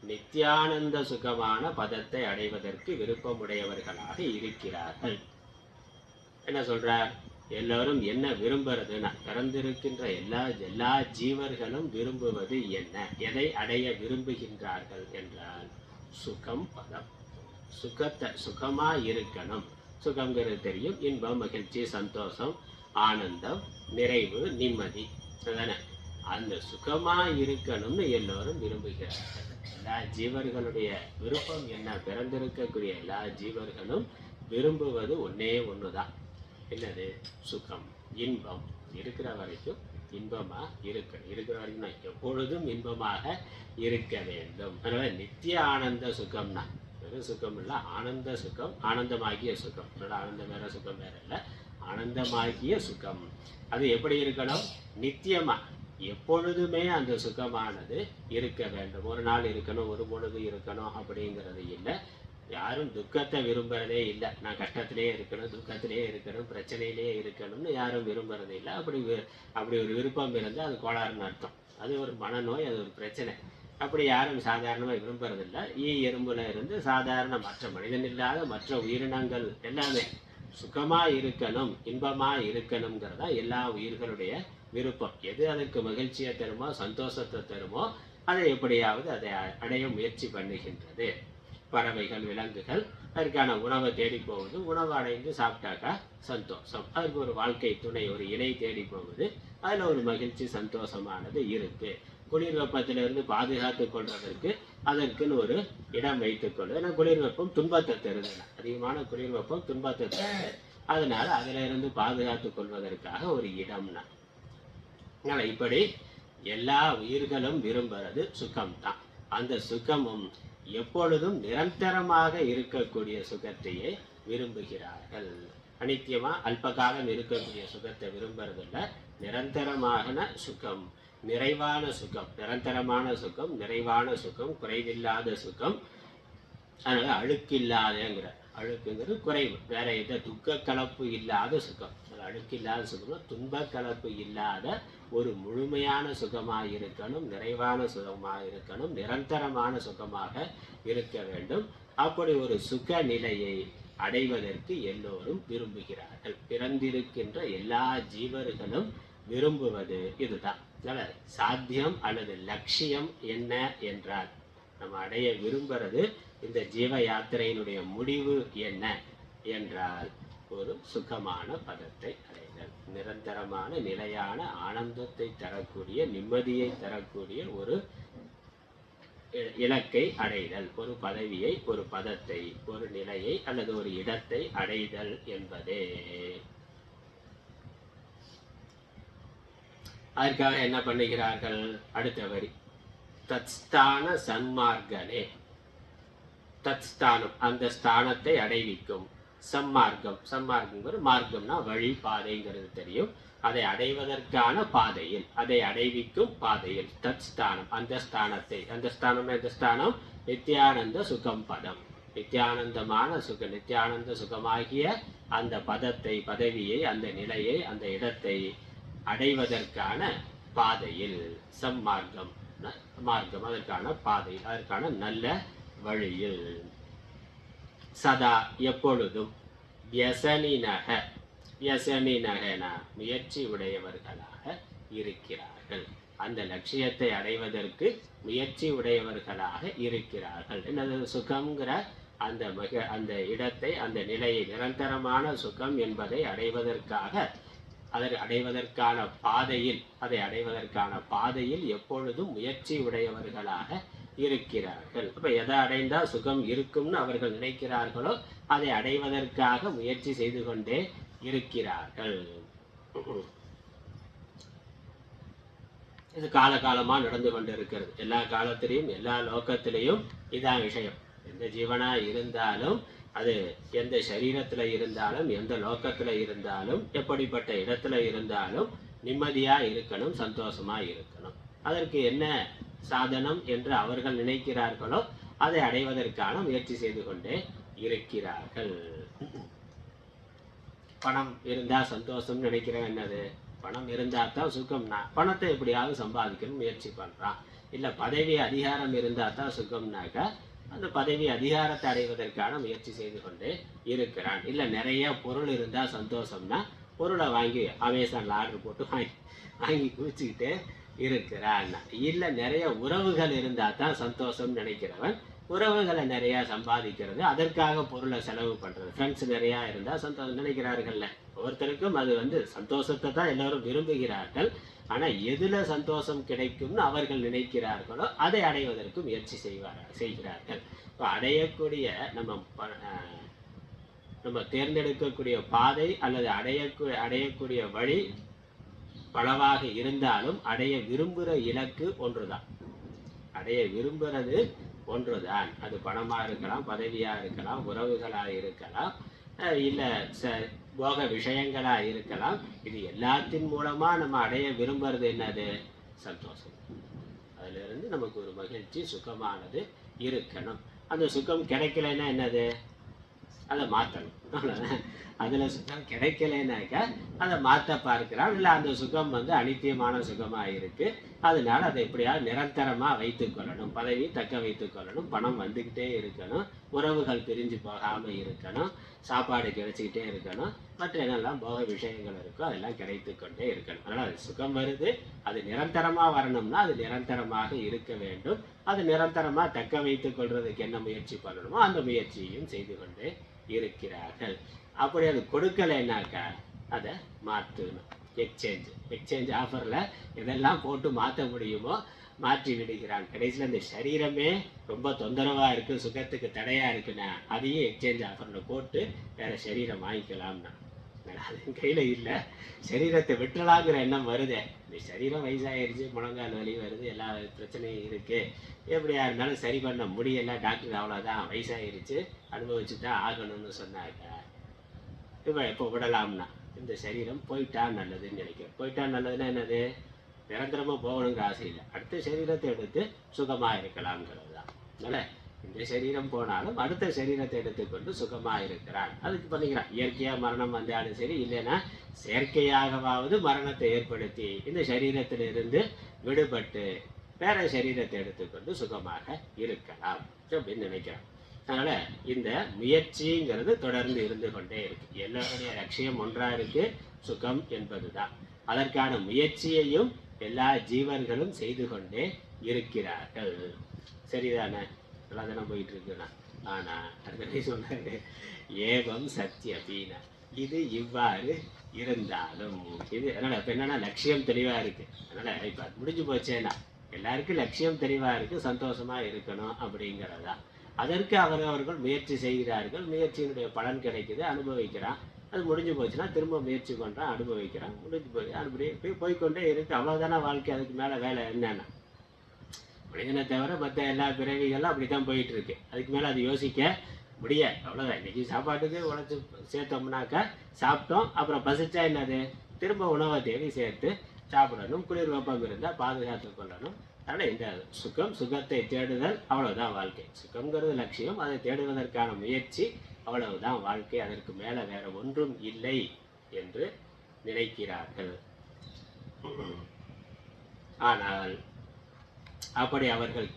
நித்யானந்த சுகமான பதத்தை அடைவதற்கு விருப்பமுடையவர்களாக இருக்கிறார்கள். என்ன சொல்றார்? எல்லோரும் என்ன விரும்புறதுன்னா, பிறந்திருக்கின்ற எல்லா ஜீவர்களும் விரும்புவது என்ன, எதை அடைய விரும்புகின்றார்கள் என்றால் சுகம் பதம். சுகமா இருக்கணும். சுகம்ங்கிறது தெரியும், இன்பம், மகிழ்ச்சி, சந்தோஷம், ஆனந்தம், நிறைவு, நிம்மதி. அந்த சுகமா இருக்கணும்னு எல்லோரும் விரும்புகிறார்கள். எல்லா ஜீவர்களுடைய விருப்பம் என்ன? பிறந்திருக்கக்கூடிய எல்லா ஜீவர்களும் விரும்புவது ஒன்னே ஒண்ணுதான். என்னது? சுகம், இன்பம். இருக்கிற வரைக்கும் இன்பமா இருக்கணும். இருக்கிற வரைக்கும் எப்பொழுதும் இன்பமாக இருக்க வேண்டும். அதனால நித்திய ஆனந்த சுகம்னா வெறும் சுகம் இல்லை, ஆனந்த சுகம், ஆனந்தமாகிய சுகம். ஆனந்தம் வேற, சுகம் வேற இல்லை, ஆனந்தமாகிய சுகம். அது எப்படி இருக்கணும்? நித்தியமா, எப்பொழுதுமே அந்த சுகமானது இருக்க வேண்டும். ஒரு நாள் இருக்கணும், ஒரு பொழுது இருக்கணும் அப்படிங்கிறது இல்லை. யாரும் துக்கத்தை விரும்புறதே இல்லை. நான் கஷ்டத்திலே இருக்கணும், துக்கத்திலே இருக்கணும், பிரச்சனையிலே இருக்கணும்னு யாரும் விரும்புறது இல்லை. அப்படி ஒரு விருப்பம் இருந்தால் அது கோளாறுன்னு அர்த்தம். அது ஒரு மனநோய், அது ஒரு பிரச்சனை. அப்படி யாரும் சாதாரணமாக விரும்புறதில்லை. எறும்புல இருந்து சாதாரண மற்ற மனிதன் இல்லாத மற்ற உயிரினங்கள் எல்லாமே சுகமாக இருக்கணும், இன்பமாக இருக்கணுங்கிறதா எல்லா உயிர்களுடைய விருப்பம். எது அதற்கு மகிழ்ச்சியை தருமோ, சந்தோஷத்தை தருமோ, அதை எப்படியாவது அதை அடைய முயற்சி பண்ணுகின்றது. பறவைகள், விலங்குகள் அதற்கான உணவை தேடி போகுது, உணவு அடைந்து சாப்பிட்டாக்கா சந்தோஷம். அதுக்கு ஒரு வாழ்க்கை துணை, ஒரு இணை தேடி போகுது, அதில் ஒரு மகிழ்ச்சி, சந்தோஷமானது இருக்கு. குளிர் வெப்பத்திலிருந்து பாதுகாத்து கொள்வதற்கு அதற்குன்னு ஒரு இடம் வைத்துக்கொள்வது. ஏன்னா குளிர் வெப்பம் துன்பத்தை தருது, அதிகமான குளிர் வெப்பம் துன்பத்தை தருது. அதனால அதில இருந்து பாதுகாத்து கொள்வதற்காக ஒரு இடம்னா. இப்படி எல்லா உயிர்களும் விரும்புறது சுகம்தான். அந்த சுகமும் எப்பொழுதும் நிரந்தரமாக இருக்கக்கூடிய சுகத்தையே விரும்புகிறார்கள். அனித்தியமா அல்பகாலம் இருக்கக்கூடிய சுகத்தை விரும்புறதில்லை. நிரந்தரமான சுகம், நிறைவான சுகம், நிரந்தரமான சுகம், நிறைவான சுகம், குறைவில்லாத சுகம். அதனால அழுக்கில்லாதங்கிற, அழுக்குங்கிறது குறைவு, வேற எந்த துக்க கலப்பு இல்லாத சுகம். அழுக்கில்லாத சுகம்னா துன்ப கலப்பு இல்லாத ஒரு முழுமையான சுகமாக இருக்கணும், நிறைவான சுகமாக இருக்கணும், நிரந்தரமான சுகமாக இருக்க வேண்டும். அப்படி ஒரு சுக நிலையை அடைவதற்கு எல்லோரும் விரும்புகிறார்கள். பிறந்திருக்கின்ற எல்லா ஜீவர்களும் விரும்புவது இதுதான். சாத்தியம் அல்லது லட்சியம் என்ன என்றால், நம்ம அடைய விரும்புறது, இந்த ஜீவ யாத்திரையினுடைய முடிவு என்ன என்றால், ஒரு சுகமான பதத்தை அடைதல், நிரந்தரமான நிலையான ஆனந்தத்தை தரக்கூடிய, நிம்மதியை தரக்கூடிய ஒரு இலக்கை அடைதல், ஒரு பதவியை, ஒரு பதத்தை, ஒரு நிலையை அல்லது ஒரு இடத்தை அடைதல் என்பதே. அதற்காக என்ன பண்ணுகிறார்கள்? அடுத்த வரி, தத்ஸ்தான சன்மார்கனே. தத்ஸ்தானம், அந்த ஸ்தானத்தை அடைவிக்கும். சம்மார்க்கம், சம்மார்க்கங்கிறது மார்க்கம்னா வழி, பாதைங்கிறது தெரியும். அதை அடைவதற்கான பாதையில், அதை அடைவிக்கும் பாதையில். தத்ஸ்தானம், அந்த ஸ்தானத்தை, அந்த ஸ்தானம், எந்த ஸ்தானம்? நித்யானந்த சுகம் பதம். நித்யானந்தமான சுகம், நித்யானந்த சுகமாகிய அந்த பதத்தை, பதவியை, அந்த நிலையை, அந்த இடத்தை அடைவதற்கான பாதையில். சம்மார்க்கம், மார்க்கம், அதற்கான பாதை, அதற்கான நல்ல வழியில். சதா, எப்பொழுதும். வியசனினக, வியசனினகனா முயற்சி உடையவர்களாக இருக்கிறார்கள். அந்த லட்சியத்தை அடைவதற்கு முயற்சி உடையவர்களாக இருக்கிறார்கள். என்னது சுகம்ங்கிற அந்த இடத்தை, அந்த நிலையை, நிரந்தரமான சுகம் என்பதை அடைவதற்காக, அதை அடைவதற்கான பாதையில் எப்பொழுதும் முயற்சி உடையவர்களாக இருக்கிறார்கள். அப்ப எதை அடைந்தா சுகம் இருக்கும்னு அவர்கள் நினைக்கிறார்களோ அதை அடைவதற்காக முயற்சி செய்து கொண்டே இருக்கிறார்கள். இது காலகாலமா நடந்து கொண்டு இருக்கிறது. எல்லா காலத்திலையும் எல்லா லோகத்திலையும் இதான் விஷயம். எந்த ஜீவனா இருந்தாலும், அது எந்த சரீரத்துல இருந்தாலும், எந்த லோகத்துல இருந்தாலும், எப்படிப்பட்ட இடத்துல இருந்தாலும் நிம்மதியா இருக்கணும், சந்தோஷமா இருக்கணும். அதற்கு என்ன சாதனம் என்று அவர்கள் நினைக்கிறார்களோ அதை அடைவதற்கான முயற்சி செய்து கொண்டே இருக்கிறார்கள். பணம் இருந்தா சந்தோஷம் நினைக்கிறேன். என்னது பணம் இருந்தா தான் சுகம்னா, பணத்தை எப்படியாவது சம்பாதிக்கணும் முயற்சி பண்றான். இல்ல பதவி அதிகாரம் இருந்தா தான் சுகம்னாக்கா அந்த பதவி அதிகாரத்தை அடைவதற்கான முயற்சி செய்து கொண்டே இருக்கிறான். இல்ல நிறைய பொருள் இருந்தா சந்தோஷம்னா பொருளை வாங்கி அமேசான்ல ஆர்டர் போட்டு வாங்கி குவிச்சுக்கிட்டே இருக்கிறான். இல்ல நிறைய உறவுகள் இருந்தா தான் சந்தோஷம் நினைக்கிறவன் உறவுகளை நிறைய சம்பாதிக்கிறது, அதற்காக பொருளை செலவு பண்றது. ஃப்ரெண்ட்ஸ் நிறைய இருந்தா சந்தோஷம் நினைக்கிறார்கள்ல. ஒவ்வொருத்தருக்கும் அது சந்தோஷத்தை தான் எல்லாரும் விரும்புகிறார்கள். ஆனா எதுல சந்தோஷம் கிடைக்கும்னு அவர்கள் நினைக்கிறார்களோ அதை அடைவதற்கு முயற்சி செய்கிறார்கள். இப்போ அடையக்கூடிய நம்ம தேர்ந்தெடுக்கக்கூடிய பாதை அல்லது அடையக்கூடிய வழி பலவாக இருந்தாலும் அடைய விரும்புகிற இலக்கு ஒன்றுதான். அடைய விரும்புறது ஒன்றுதான். அது பணமா இருக்கலாம், பதவியா இருக்கலாம், உறவுகளா இருக்கலாம், இல்ல போக விஷயங்களா இருக்கலாம். இது எல்லாத்தின் மூலமா நம்ம அடைய விரும்புறது என்னது? சந்தோஷம். அதுல இருந்து நமக்கு ஒரு மகிழ்ச்சி, சுகமானது இருக்கணும். அந்த சுகம் கிடைக்கலைன்னா என்னது? அதை மாற்றணும். அதுல சுகம் கிடைக்கலைன்னாக்கா அதை மாற்ற பார்க்கிறான். இல்லை அந்த சுகம் அனித்தியமான சுகமா இருக்கு, அதனால அதை எப்படியாவது நிரந்தரமா வைத்துக் கொள்ளணும், பதவி தக்க வைத்துக் கொள்ளணும், பணம் வந்துகிட்டே இருக்கணும், உறவுகள் பிரிஞ்சு போகாம இருக்கணும், சாப்பாடு கிடைச்சிக்கிட்டே இருக்கணும், மற்ற என்னெல்லாம் போக விஷயங்கள் இருக்கோ அதெல்லாம் கிடைத்து கொண்டே இருக்கணும். அதனால அது சுகம் வருது, அது நிரந்தரமா வரணும்னா அது நிரந்தரமாக இருக்க வேண்டும். அது நிரந்தரமா தக்க வைத்துக் கொள்றதுக்கு என்ன முயற்சி பண்ணணுமோ அந்த முயற்சியையும் செய்து கொண்டே இருக்கிறார்கள். அப்படி அது கொடுக்கலைன்னாக்கா அதை மாற்றணும். எக்ஸ்சேஞ்ச் ஆஃபரில் எதெல்லாம் போட்டு மாற்ற முடியுமோ மாற்றி விடுகிறான். கடைசியில் இந்த சரீரமே ரொம்ப தொந்தரவாக இருக்குது, சுகத்துக்கு தடையாக இருக்குன்னா அதையும் எக்ஸ்சேஞ்ச் ஆஃபரில் போட்டு வேறு சரீரம் வாங்கிக்கலாம்னா. அது கையில் இல்லை, சரீரத்தை விட்டுலாங்கிற எண்ணம் வருதே. இந்த சரீரம் வயசாகிடுச்சு, முழங்கால் வலி வருது, எல்லா பிரச்சனையும் இருக்குது, எப்படியா இருந்தாலும் சரி பண்ண முடியலை, டாக்டர் அவ்வளோதான், வயசாகிடுச்சு, அனுபவிச்சு தான் ஆகணும்னு சொன்னாக்கா இப்போ எப்போ விடலாம்னா இந்த சரீரம் போயிட்டா நல்லதுன்னு நினைக்கிறேன். போயிட்டா நல்லதுன்னா என்னது? நிரந்தரமாக போகணுங்கிற ஆசை இல்லை, அடுத்த சரீரத்தை எடுத்து சுகமாக இருக்கலாம்ங்கிறது தான். அதனால் இந்த சரீரம் போனாலும் அடுத்த சரீரத்தை எடுத்துக்கொண்டு சுகமாக இருக்கிறான். அதுக்கு பண்ணிக்கிறான். இயற்கையாக மரணம் வந்தாலும் சரி, இல்லைன்னா செயற்கையாகவாவது மரணத்தை ஏற்படுத்தி இந்த சரீரத்திலிருந்து விடுபட்டு வேற சரீரத்தை எடுத்துக்கொண்டு சுகமாக இருக்கலாம் அப்படின்னு நினைக்கிறான். அதனால இந்த முயற்சிங்கிறது தொடர்ந்து இருந்து கொண்டே இருக்கு. எல்லோருடைய லட்சியம் ஒன்றா இருக்கு, சுகம் என்பதுதான். அதற்கான முயற்சியையும் எல்லா ஜீவர்களும் செய்து கொண்டே இருக்கிறார்கள். சரிதானே? நல்லா தானே போயிட்டு இருக்குண்ணா. ஆனா அடுத்த சொன்னாரு ஏவம் சத்தியபீனா, இது இவ்வாறு இருந்தாலும் இது. அதனால இப்ப என்னன்னா லட்சியம் தெளிவா இருக்கு. அதனால இப்ப முடிஞ்சு போச்சேன்னா எல்லாருக்கும் லட்சியம் தெளிவா இருக்கு, சந்தோஷமா இருக்கணும் அப்படிங்கிறதா. அதற்கு அவர்கள் முயற்சி செய்கிறார்கள், முயற்சியினுடைய பலன் கிடைக்குது, அனுபவிக்கிறான். அது முடிஞ்சு போச்சுன்னா திரும்ப முயற்சி பண்ணுறான், அனுபவிக்கிறான், முடிஞ்சு போய் அப்படி போய்கொண்டே இருக்கு. அவ்வளோதானே வாழ்க்கை. அதுக்கு மேலே வேலை என்னன்னா மனிதனை தவிர மற்ற எல்லா பிறவிகளும் அப்படி தான் போயிட்டு இருக்கு. அதுக்கு மேலே அது யோசிக்க முடியாது. அவ்வளோதான். இன்னைக்கு சாப்பாட்டுக்கு உழைச்சி சேர்த்தோம்னாக்கா சாப்பிட்டோம், அப்புறம் பசிச்சா என்னது? திரும்ப உணவை தேடி சேர்த்து சாப்பிடணும், குளிர் வெப்பம் இருந்தால் பாதுகாத்து கொள்ளணும். அதனால் இந்த சுகத்தை தேடுதல், அவ்வளவுதான் வாழ்க்கை. சுகம்ங்கிறது லட்சியம், அதை தேடுவதற்கான முயற்சி, அவ்வளவுதான் வாழ்க்கை. அதற்கு மேலே வேற ஒன்றும் இல்லை என்று நினைக்கிறார்கள். ஆனால் அப்படி அவர்கள்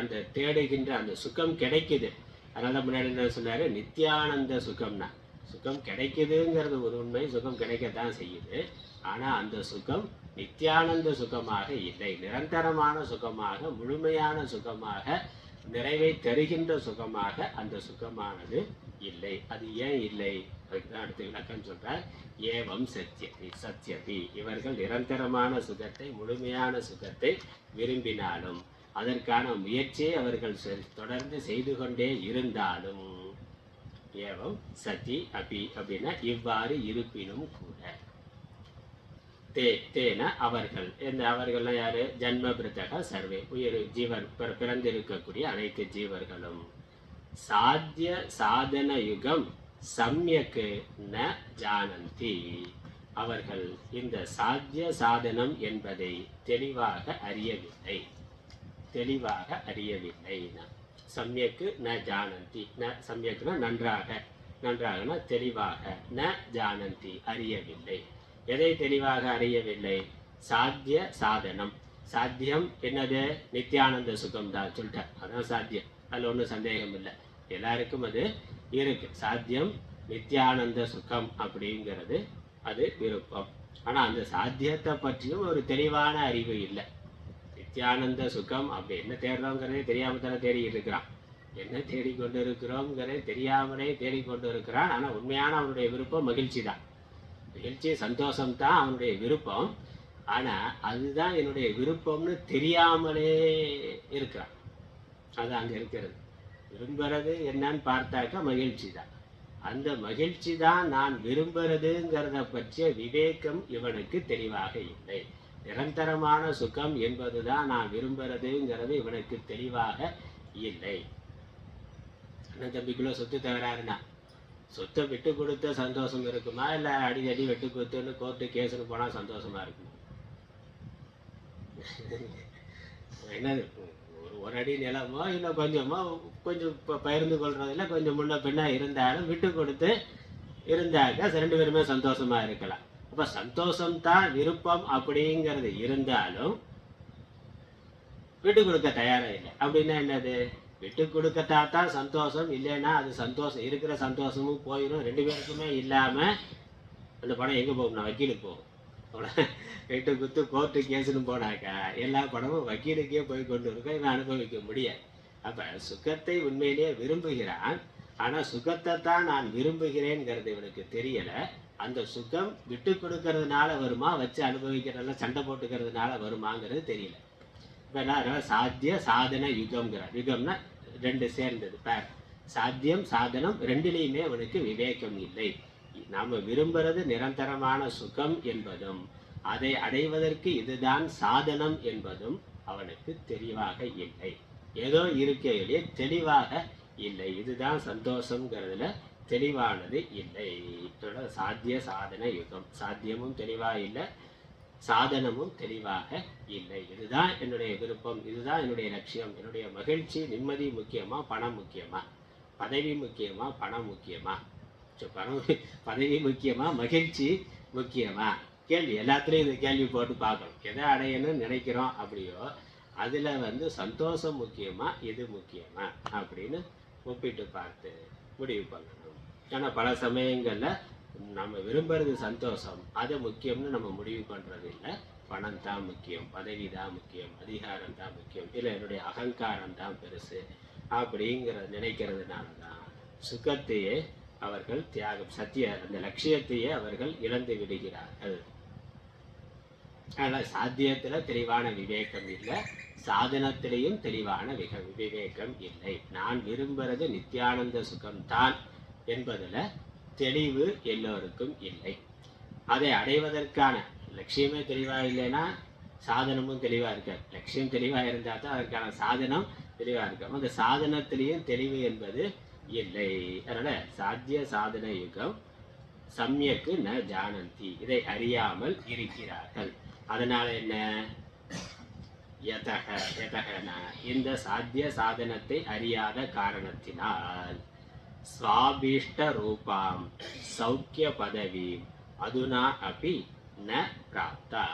அந்த தேடுகின்ற அந்த சுகம் கிடைக்குது. அதனால முன்னாடி என்ன சொன்னாரு? நித்தியானந்த சுகம்னா சுகம் கிடைக்குதுங்கிறது ஒரு உண்மை, சுகம் கிடைக்கத்தான் செய்யுது. ஆனா அந்த சுகம் நித்தியானந்த சுகமாக இல்லை, நிரந்தரமான சுகமாக, முழுமையான சுகமாக, நிறைவை தருகின்ற சுகமாக அந்த சுகமானது இல்லை. அது ஏன் இல்லை? அதுக்குதான் அடுத்த விளக்கம் சொல்றார். ஏவம் சத்தியதி, இவர்கள் நிரந்தரமான சுகத்தை, முழுமையான சுகத்தை விரும்பினாலும், அதற்கான முயற்சியை அவர்கள் தொடர்ந்து செய்து கொண்டே இருந்தாலும், ஏவம் சத்தி அபி அப்படின்னா இவ்வாறு இருப்பினும் கூட, தேன அவர்கள், இந்த அவர்கள்லாம் யாரு? ஜன்ம பிருத்தக சர்வே, உயிர் ஜீவன் பிறந்திருக்கக்கூடிய அனைத்து ஜீவர்களும் சாத்திய சாதன யுகம் சம்யக்கு ந ஜானந்தி, அவர்கள் இந்த சாத்திய சாதனம் என்பதை தெளிவாக அறியவில்லை, தெளிவாக அறியவில்லை. சம்யக்கு ந ஜானந்தி, ந சம்யக்குனா நன்றாக, நன்றாகனா தெளிவாக, ந ஜானந்தி அறியவில்லை. எதை தெளிவாக அறியவில்லை? சாத்திய சாதனம். சாத்தியம் என்னது? நித்தியானந்த சுகம் தான் சொல்லிட்டேன், அதான் சாத்தியம். அதில் ஒன்றும் சந்தேகம் இல்லை, எல்லாருக்கும் அது இருக்கு. சாத்தியம் நித்தியானந்த சுகம் அப்படிங்கிறது அது விருப்பம். ஆனால் அந்த சாத்தியத்தை பற்றியும் ஒரு தெளிவான அறிவு இல்லை. நித்தியானந்த சுகம் அப்படி என்ன தேடுறோங்கிறதே தெரியாமல் தானே தேடிக்கிட்டு இருக்கிறான், என்ன தேடிக்கொண்டு இருக்கிறோங்கிறதே தெரியாமலே தேடிக்கொண்டு இருக்கிறான். ஆனால் உண்மையான அவனுடைய விருப்பம் மகிழ்ச்சி தான், மகிழ்ச்சி சந்தோஷம்தான் அவனுடைய விருப்பம். ஆனால் அதுதான் என்னுடைய விருப்பம்னு தெரியாமலே இருக்கிறான். அது அங்கே இருக்கிறது. விரும்புறது என்னன்னு பார்த்தாக்கா மகிழ்ச்சி தான். அந்த மகிழ்ச்சி தான் நான் விரும்புறதுங்கிறத பற்றிய விவேகம் இவனுக்கு தெளிவாக இல்லை. நிரந்தரமான சுகம் என்பதுதான் நான் விரும்புறதுங்கிறது இவனுக்கு தெளிவாக இல்லை. அண்ணன் தம்பிக்குள்ள சொத்து தகராறுனா, சொத்தை விட்டு கொடுத்த சந்தோஷம் இருக்குமா, இல்லை அடிக்கடி வெட்டு கொடுத்துன்னு கோர்ட்டு கேஸுன்னு போனால் சந்தோஷமா இருக்குமா? என்னது, ஒரு அடி நிலமோ இல்லை கொஞ்சமோ கொஞ்சம் பகிர்ந்து கொள்றதில்ல கொஞ்சம் முன்ன பின்னா இருந்தாலும் விட்டு கொடுத்து இருந்தாக்க ரெண்டு பேருமே சந்தோஷமா இருக்கலாம். அப்போ சந்தோஷம்தான் விருப்பம் அப்படிங்கிறது இருந்தாலும் விட்டு கொடுக்க தயாராக இல்லை. அப்படின்னா என்னது? விட்டு கொடுக்கத்தான் சந்தோஷம், இல்லைன்னா அது சந்தோஷம், இருக்கிற சந்தோஷமும் போயிடும். ரெண்டு பேருக்குமே இல்லாமல் அந்த படம் எங்கே போகும்னா வக்கீலுக்கு போகும். வெட்டு குத்து கோர்ட்டு கேஸுன்னு போனாக்கா எல்லா படமும் வக்கீலுக்கே போய் கொண்டு இருக்க, இவன் அனுபவிக்க முடியாது. அப்போ சுகத்தை உண்மையிலேயே விரும்புகிறான், ஆனால் சுகத்தை தான் நான் விரும்புகிறேங்கிறது இவனுக்கு தெரியலை. அந்த சுகம் விட்டு கொடுக்கறதுனால வருமா, வச்சு அனுபவிக்கிறதுனால சண்டை போட்டுக்கிறதுனால வருமாங்கிறது தெரியல. இப்போ நான் சாத்திய சாதன யுகம்ங்கிறார். யுகம்னா ரெண்டு சேர்ந்தது பேர். சாத்தியம் சாதனம் ரெண்டுலேயுமே அவனுக்கு விவேகம் இல்லை. நாம் விரும்புறது நிரந்தரமான சுகம் என்பதும் அதை அடைவதற்கு இதுதான் சாதனம் என்பதும் அவனுக்கு தெளிவாக இல்லை. ஏதோ இருக்கையிலே தெளிவாக இல்லை. இதுதான் சந்தோஷங்கிறதுல தெளிவானது இல்லை. சாத்திய சாதன யுகம், சாத்தியமும் தெளிவாக இல்லை, சாதனமும் தெளிவாக இல்லை. இதுதான் என்னுடைய விருப்பம், இதுதான் என்னுடைய லட்சியம், என்னுடைய மகிழ்ச்சி நிம்மதி முக்கியமா, பணம் முக்கியமா, பதவி முக்கியமா, பணம் முக்கியமா, பதவி முக்கியமா, மகிழ்ச்சி முக்கியமா? கேள்வி எல்லாத்துலேயும் இந்த கேள்வி போட்டு பார்க்கணும். எதை அடையணும்னு நினைக்கிறோம் அப்படியோ அதில் சந்தோஷம் முக்கியமா, இது முக்கியமா அப்படின்னு ஒப்பிட்டு பார்த்து முடிவு பண்ணணும். ஆனால் பல சமயங்களில் நம்ம விரும்புறது சந்தோஷம், அது முக்கியம்னு நம்ம முடிவு பண்ணுறது இல்லை. பணம் தான் முக்கியம், பதவி தான் முக்கியம், அதிகாரம் தான் முக்கியம், இல்லை என்னுடைய அகங்காரம் தான் பெருசு அப்படிங்கிறத நினைக்கிறதுனால தான் சுகத்தையே அவர்கள் தியாகம், அந்த லட்சியத்தையே அவர்கள் இழந்து விடுகிறார்கள். அதனால் சாத்தியத்தில் தெளிவான விவேகம் இல்லை, சாதனத்திலையும் தெளிவான விவேகம் இல்லை. நான் விரும்புறது நித்தியானந்த சுகம்தான் என்பதில் தெளிவு எல்லோருக்கும் இல்லை. அதை அடைவதற்கான லட்சியமே தெளிவாக இல்லைன்னா சாதனமும் தெளிவாக இருக்காது. லட்சியம் தெளிவாக இருந்தால் தான் அதற்கான சாதனம் தெளிவாக இருக்கும். அந்த சாதனத்திலையும் தெளிவு என்பது இல்லை. அதனால் சாத்திய சாதன யுகம் சம்யக்கு ந ஜானந்தி, இதை அறியாமல் இருக்கிறார்கள். அதனால என்ன? இந்த சாத்திய சாதனத்தை அறியாத காரணத்தினால் ஸ்வாபீஷ்ட ரூபாம் சௌக்கிய பதவி அதுனா அப்படி ந பிராப்தா,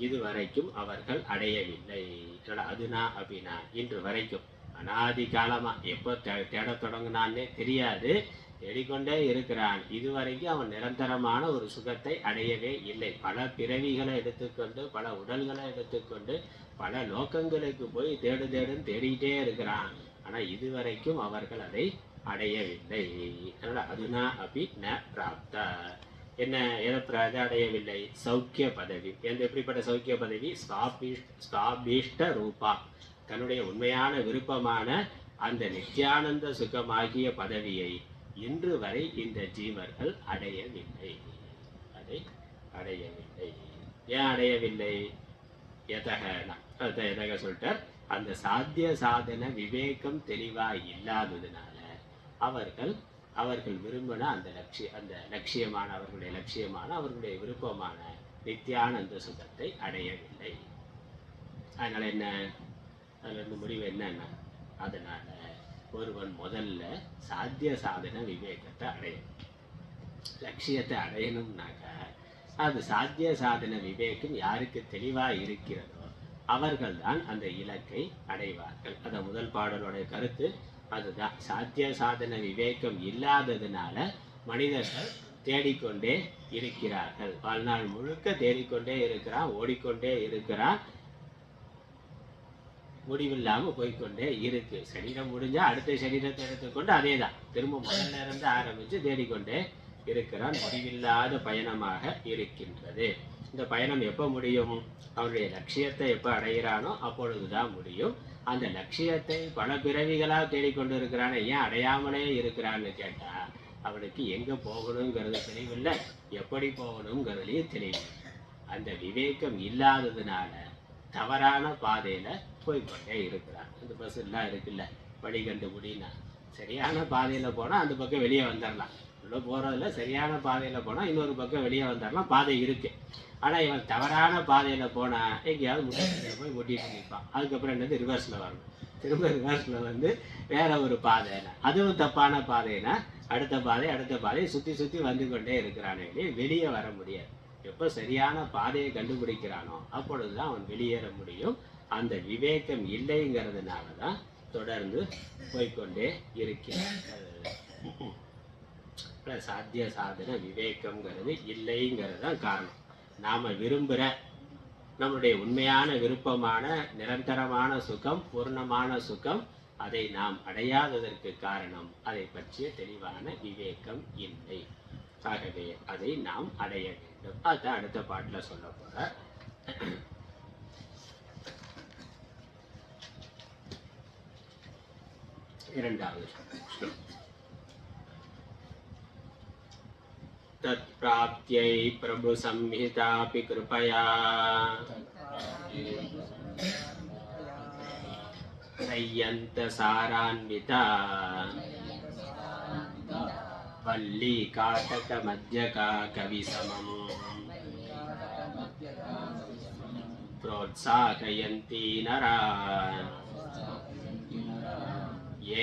இதுவரைக்கும் அவர்கள் அடையவில்லை. அதுனா அப்படின்னா இன்று வரைக்கும், அனாதி காலமா எப்போ தேட தொடங்கினான்னே தெரியாது. தேடிக்கொண்டே இருக்கிறான். இதுவரைக்கும் அவன் நிரந்தரமான ஒரு சுகத்தை அடையவே இல்லை. பல பிறவிகளை எடுத்துக்கொண்டு, பல உடல்களை எடுத்துக்கொண்டு, பல லோகங்களுக்கு போய் தேடுன்னு தேடிக்கிட்டே இருக்கிறான். ஆனால் இதுவரைக்கும் அவர்கள் அதை அடையவில்லை. அதனால் அதுனா அப்படி ந பிராப்த. என்ன எதை அடையவில்லை? சௌக்கிய பதவி. எப்படிப்பட்ட சௌக்கிய பதவி? ஸ்வாபீஷ்ட ரூபா, தன்னுடைய உண்மையான விருப்பமான அந்த நித்யானந்த சுகமாகிய பதவியை இன்று வரை இந்த ஜீவர்கள் அடையவில்லை. அதை அடையவில்லை. ஏன் அடையவில்லை? எதக சொல்லிட்டார், அந்த சாத்திய சாதன விவேகம் தெளிவாக இல்லாததுனால அவர்கள் விரும்பின அந்த லட்சியமான அவர்களுடைய விருப்பமான நித்யானந்த சுகத்தை அடையவில்லை. அதனால என்ன, அதுல இருந்து முடிவு என்னன்னா, அதனால ஒருவன் முதல்ல சாத்திய சாதன விவேகத்தை அடையணும். லட்சியத்தை அடையணும்னாக்க அது சாத்திய சாதன விவேகம் யாருக்கு தெளிவா இருக்கிறதோ அவர்கள் தான் அந்த இலக்கை அடைவார்கள். அந்த முதல் பாடலுடைய கருத்து அதுதான். சாத்திய சாதன விவேகம் இல்லாததுனால மனிதர்கள் தேடிக்கொண்டே இருக்கிறார்கள். வாழ்நாள் முழுக்க தேடிக்கொண்டே இருக்கிறான், ஓடிக்கொண்டே இருக்கிறான், முடிவில்லாமல் போய்கொண்டே இருக்கு. சரீரம் முடிஞ்சா அடுத்த சரீரத்தை எடுத்துக்கொண்டு அதே தான் திரும்ப முதல்ல இருந்து ஆரம்பித்து தேடிக்கொண்டே இருக்கிறான். முடிவில்லாத பயணமாக இருக்கின்றது. இந்த பயணம் எப்போ முடியும்? அவனுடைய லட்சியத்தை எப்போ அடைகிறானோ அப்பொழுதுதான் முடியும். அந்த லட்சியத்தை பல பிறவிகளாக தேடிக்கொண்டு இருக்கிறானே, ஏன் அடையாமலே இருக்கிறான்னு கேட்டா அவனுக்கு எங்கே போகணுங்கிறது தெளிவில்லை, எப்படி போகணுங்கிறதுலையும் தெளிவு. அந்த விவேகம் இல்லாததுனால தவறான பாதையில் போய்கொண்டே இருக்கிறான். இந்த பஸ் எல்லாம் இருக்குல்ல, வழி கண்டுபிடினா சரியான பாதையில் போனால் அந்த பக்கம் வெளியே வந்துடலாம். உள்ள போகிறதில்ல, சரியான பாதையில் போனால் இன்னொரு பக்கம் வெளியே வந்துடலாம், பாதை இருக்குது. ஆனால் இவன் தவறான பாதையில் போனால் எங்கேயாவது முன்னாடி போய் ஒட்டிட்டு நிற்பான். அதுக்கப்புறம் என்னது, ரிவர்ஸில் வரணும். திரும்ப ரிவர்ஸில் வந்து வேற ஒரு பாதைனா, அதுவும் தப்பான பாதைனா அடுத்த பாதையை சுற்றி வந்து கொண்டே இருக்கிறானே, வெளியே வர முடியாது. எப்போ சரியான பாதையை கண்டுபிடிக்கிறானோ அப்பொழுதுதான் அவன் வெளியேற முடியும். அந்த விவேகம் இல்லைங்கிறதுனால தான் தொடர்ந்து போய்கொண்டே இருக்கிறார்கள். சாத்திய சாதன விவேகம்ங்கிறது இல்லைங்கிறது தான் காரணம். நாம் விரும்புகிற நம்முடைய உண்மையான விருப்பமான நிரந்தரமான சுகம், பூர்ணமான சுகம், அதை நாம் அடையாததற்கு காரணம் அதை பற்றிய தெளிவான விவேகம் இல்லை. ஆகவே அதை நாம் அடைய வேண்டும். அதுதான் அடுத்த பாட்டில் சொல்ல போற. இரண்டாவது தத் பிராப்தியை பிரபு சம்ஹிதாபி கிருபயா த்ரயந்த சாரான்விதா வள்ளி காட்டக மத்யகா கவி சமம் प्रोत्साहयन्ति नरान्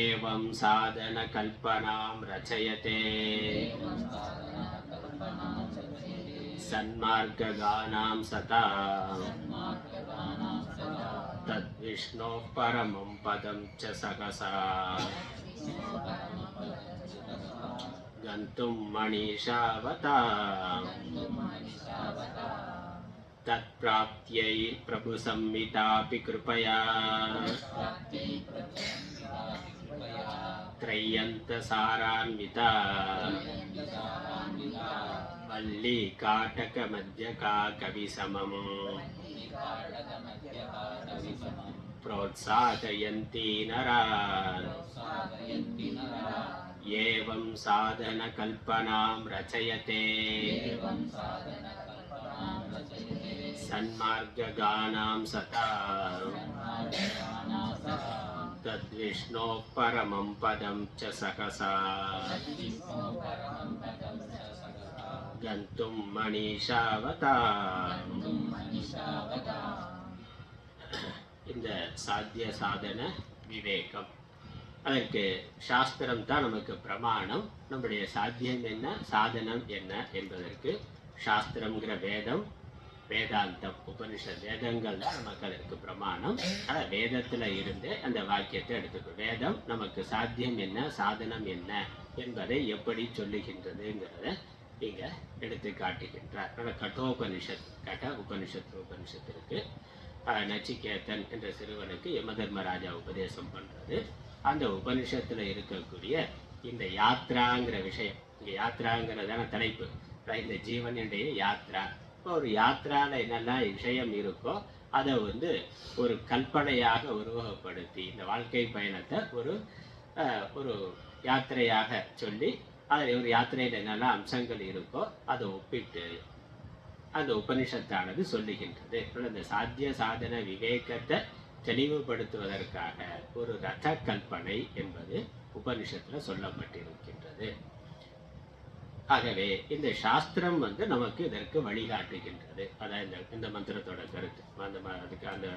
एवं साधनकल्पनां रचयते सन्मार्गगानां सता तद्विष्णोः परमं पदं च सहसा गन्तुं मनीषावता तत्प्राप्त्यै प्रभु संहितापि कृपया त्रय्यन्त सारान्विता वल्ली काटक मध्यका कवि समम् प्रोत्साहयन्ति नरान् एवं साधन कल्पनां रचयते सन्मार्गगानां सता तद्विष्णोः परमं पदं च सहसा गन्तुं मनीषावता. இந்த சாத்திய சாதன விவேகம், அதற்கு சாஸ்திரம் தான் நமக்கு பிரமாணம். நம்முடைய சாத்தியம் என்ன, சாதனம் என்ன என்பதற்கு சாஸ்திரம்ங்கிற வேதம் வேதாந்தம் உபனிஷத் வேதங்கள் தான் நமக்கு அதற்கு பிரமாணம். ஆனால் வேதத்தில் இருந்து அந்த வாக்கியத்தை எடுத்துக்கணும். வேதம் நமக்கு சாத்தியம் என்ன சாதனம் என்ன என்பதை எப்படி சொல்லுகின்றதுங்கிறத இங்கே எடுத்து காட்டுகின்றார். ஆனால் கட்டோபனிஷத் உபனிஷத் இருக்கு. நச்சிகேதன் என்ற சிறுவனுக்கு யமதர்மராஜா உபதேசம் பண்ணுறது. அந்த உபனிஷத்தில் இருக்கக்கூடிய இந்த யாத்ராங்கிற விஷயம், இங்கே யாத்ராங்கிறதான தலைப்பு, இந்த ஜீவனுடைய யாத்ரா. இப்போ ஒரு யாத்ரால என்னெல்லாம் விஷயம் இருக்கோ அதை ஒரு கல்பனையாக உருவகப்படுத்தி இந்த வாழ்க்கை பயணத்தை ஒரு யாத்திரையாக சொல்லி அதில் ஒரு யாத்திரையில் என்னெல்லாம் அம்சங்கள் இருக்கோ அதை ஒப்பிட்டு அந்த உபனிஷத்தானது சொல்லுகின்றது. இந்த சாத்திய சாதன விவேகத்தை தெளிவுபடுத்துவதற்காக ஒரு ரத கல்பனை என்பது உபனிஷத்துல சொல்லப்பட்டிருக்கின்றது. ஆகவே இந்த சாஸ்திரம் நமக்கு இதற்கு வழிகாட்டுகின்றது. அதான் இந்த மந்திரத்தோட கருத்து. அதுக்கு அந்த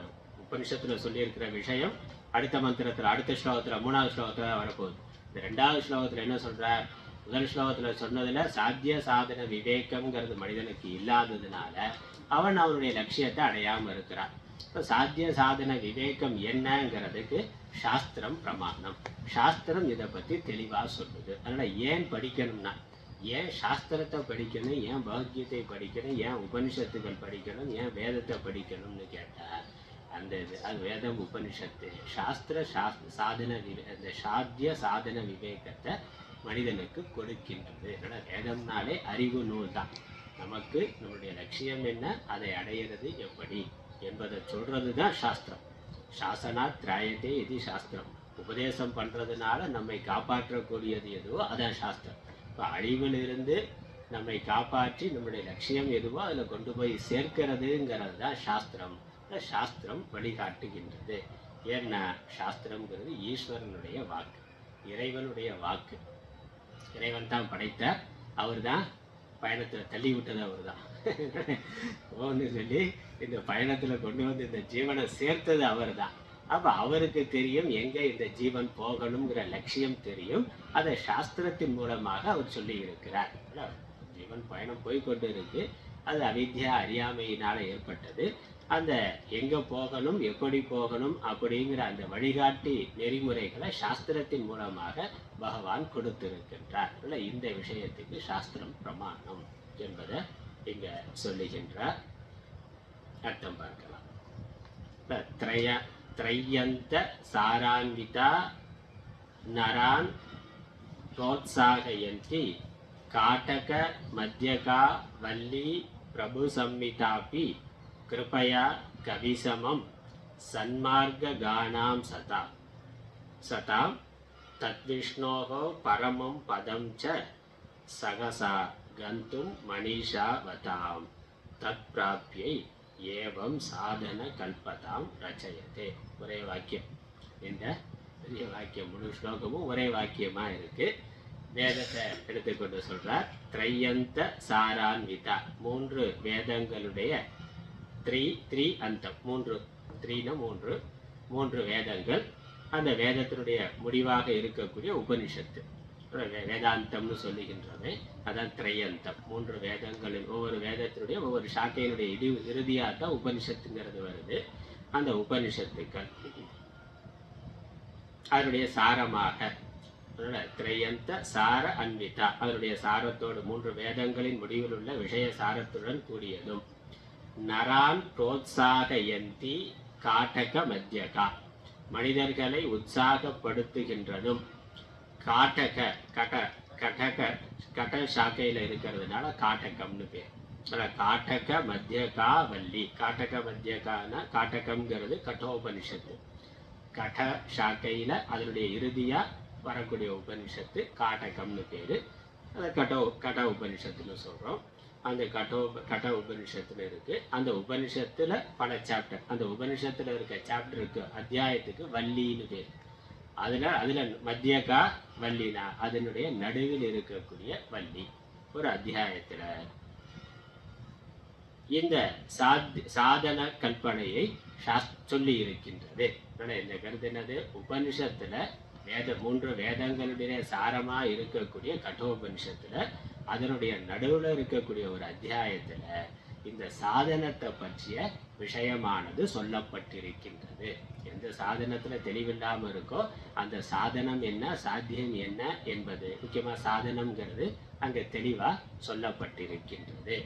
உபனிஷத்துல சொல்லியிருக்கிற விஷயம் அடுத்த மந்திரத்துல அடுத்த ஸ்லோகத்துல 3வது ஸ்லோகத்துல வரப்போகுது. இந்த 2வது ஸ்லோகத்துல என்ன சொல்றார்? முதல் ஸ்லோகத்துல சொன்னதுல சாத்திய சாதன விவேகம்ங்கிறது மனிதனுக்கு இல்லாததுனால அவன் அவனுடைய லட்சியத்தை அடையாம இருக்கிறான். இப்போ சாத்திய சாதன விவேகம் என்னங்கிறதுக்கு சாஸ்திரம் பிரமாணம். சாஸ்திரம் இதை பத்தி தெளிவா சொல்லுது. அதனால ஏன் படிக்கணும்னா, ஏன் சாஸ்திரத்தை படிக்கணும், ஏன் பகவத்கீதை படிக்கணும், ஏன் உபனிஷத்துகள் படிக்கணும், ஏன் வேதத்தை படிக்கணும்னு கேட்டா அது வேதம் உபனிஷத்து சாஸ்திர சாதன அந்த சாத்திய சாதன விவேகத்தை மனிதனுக்கு கொடுக்கின்றது. அதனால் வேதம்னாலே அறிவு நூல் தான். நமக்கு நம்முடைய லட்சியம் என்ன, அதை அடையிறது எப்படி என்பதை சொல்றது தான் சாஸ்திரம். சாசனா திராயத்தே இது சாஸ்திரம். உபதேசம் பண்றதுனால நம்மை காப்பாற்றக்கூடியது எதுவோ அதான் சாஸ்திரம். இப்போ அழிவிலிருந்து நம்மை காப்பாற்றி நம்முடைய லட்சியம் எதுவோ அதில் கொண்டு போய் சேர்க்கிறதுங்கிறது தான் சாஸ்திரம். சாஸ்திரம் வழிகாட்டுகின்றது. ஏன்னா சாஸ்திரம்ங்கிறது ஈஸ்வரனுடைய வாக்கு, இறைவனுடைய வாக்கு. இறைவன் தான் படைத்தார், அவர் தான் பயணத்தில் தள்ளி விட்டது அவர் தான் ஓன்னு சொல்லி இந்த பயணத்தில் கொண்டு வந்து இந்த ஜீவனை சேர்த்தது அவர் தான். அப்போ அவருக்கு தெரியும் எங்கே இந்த ஜீவன் போகணுங்கிற லட்சியம் தெரியும். அதை சாஸ்திரத்தின் மூலமாக அவர் சொல்லி இருக்கிறார். ஜீவன் பயணம் போய்கொண்டு இருக்கு, அது அவித்யா அறியாமையினால ஏற்பட்டது. அந்த எங்க போகணும் எப்படி போகணும் அப்படிங்கிற அந்த வழிகாட்டி நெறிமுறைகளை சாஸ்திரத்தின் மூலமாக பகவான் கொடுத்திருக்கின்றார். இந்த விஷயத்துக்கு சாஸ்திரம் பிரமாணம் என்பதை இங்க சொல்லுகின்றார். அர்த்தம் பார்க்கலாம். த்ரையந்த சாரான்விதா நரான் ப்ரோத்சாகயந்தி காட்டக மத்யகா வல்லி பிரபு சம்மிதாபி கிருபயா கவிசமம் சன்மார்கானாம் சதாம் தத்விஷ்ணோஹோ பரமம் பதம் ச சகசா கந்தும் மனிஷா வதாம் தத் பிராப்யை ஏவம் சாதன கல்பதாம் ரச்சயத்தே. ஒரே வாக்கியம். இந்த பெரிய வாக்கியம் முழு ஸ்லோகமும் ஒரே வாக்கியமா இருக்கு. வேதத்தை எடுத்துக்கொண்டு சொல்றார். த்ரையந்த சாரான்விதா, 3 வேதங்களுடைய த்ரீ அந்தம், 3 வேதங்கள். அந்த வேதத்தினுடைய முடிவாக இருக்கக்கூடிய உபனிஷத்து வேதாந்தம்னு சொல்லுகின்றவை. அதான் திரையந்தம். 3 வேதங்களில் ஒவ்வொரு வேதத்தினுடைய ஒவ்வொரு சாக்கையினுடைய இறுதியாக தான் உபனிஷத்துங்கிறது வருது. அந்த உபனிஷத்துக்கள் அதனுடைய சாரமாக திரையந்த சார அன்விதா, அதனுடைய சாரத்தோடு 3 வேதங்களின் முடிவில் உள்ள விஷய சாரத்துடன் கூடியதும். நரான் புரோத்சாகயந்தி காட்டக மத்யகா, மனிதர்களை உற்சாகப்படுத்துகின்றதும். காட்டக கட சாக்கையில் இருக்கிறதுனால காட்டகம்னு பேர். காட்டக மத்யகா வள்ளி. காட்டக மத்யகான காட்டகம்ங்கிறது கட்டோபனிஷத்து. கட சாக்கையில் அதனுடைய இறுதியா வரக்கூடிய உபனிஷத்து காட்டகம்னு பேரு. அதை கட உபனிஷத்துன்னு சொல்றோம். அந்த கட உபனிஷத்துல இருக்கு. அந்த உபனிஷத்துல பல சாப்டர். அந்த உபனிஷத்துல இருக்க சாப்டருக்கு அத்தியாயத்துக்கு வள்ளின்னு பேர். அதுல மத்தியகா வள்ளினா அதனுடைய நடுவில் இருக்கக்கூடிய வள்ளி ஒரு அத்தியாயத்துல இந்த சாதன கல்பனையை சொல்லி இருக்கின்றது. இந்த கருத்து என்னது? உபனிஷத்துல 3 வேதங்களுடைய சாரமா இருக்கக்கூடிய கட்டோபனிஷத்துல அதனுடைய நடுவுல இருக்கக்கூடிய ஒரு அத்தியாயத்துல இந்த சாதனத்தை பற்றிய விஷயமானது சொல்லப்பட்டிருக்கின்றது. எந்த சாதனத்துல தெளிவில்லாம இருக்கோ அந்த சாதனம் என்ன, சாத்தியம் என்ன என்பது, முக்கியமா சாதனம்ங்கிறது அங்க தெளிவா சொல்லப்பட்டிருக்கின்றது.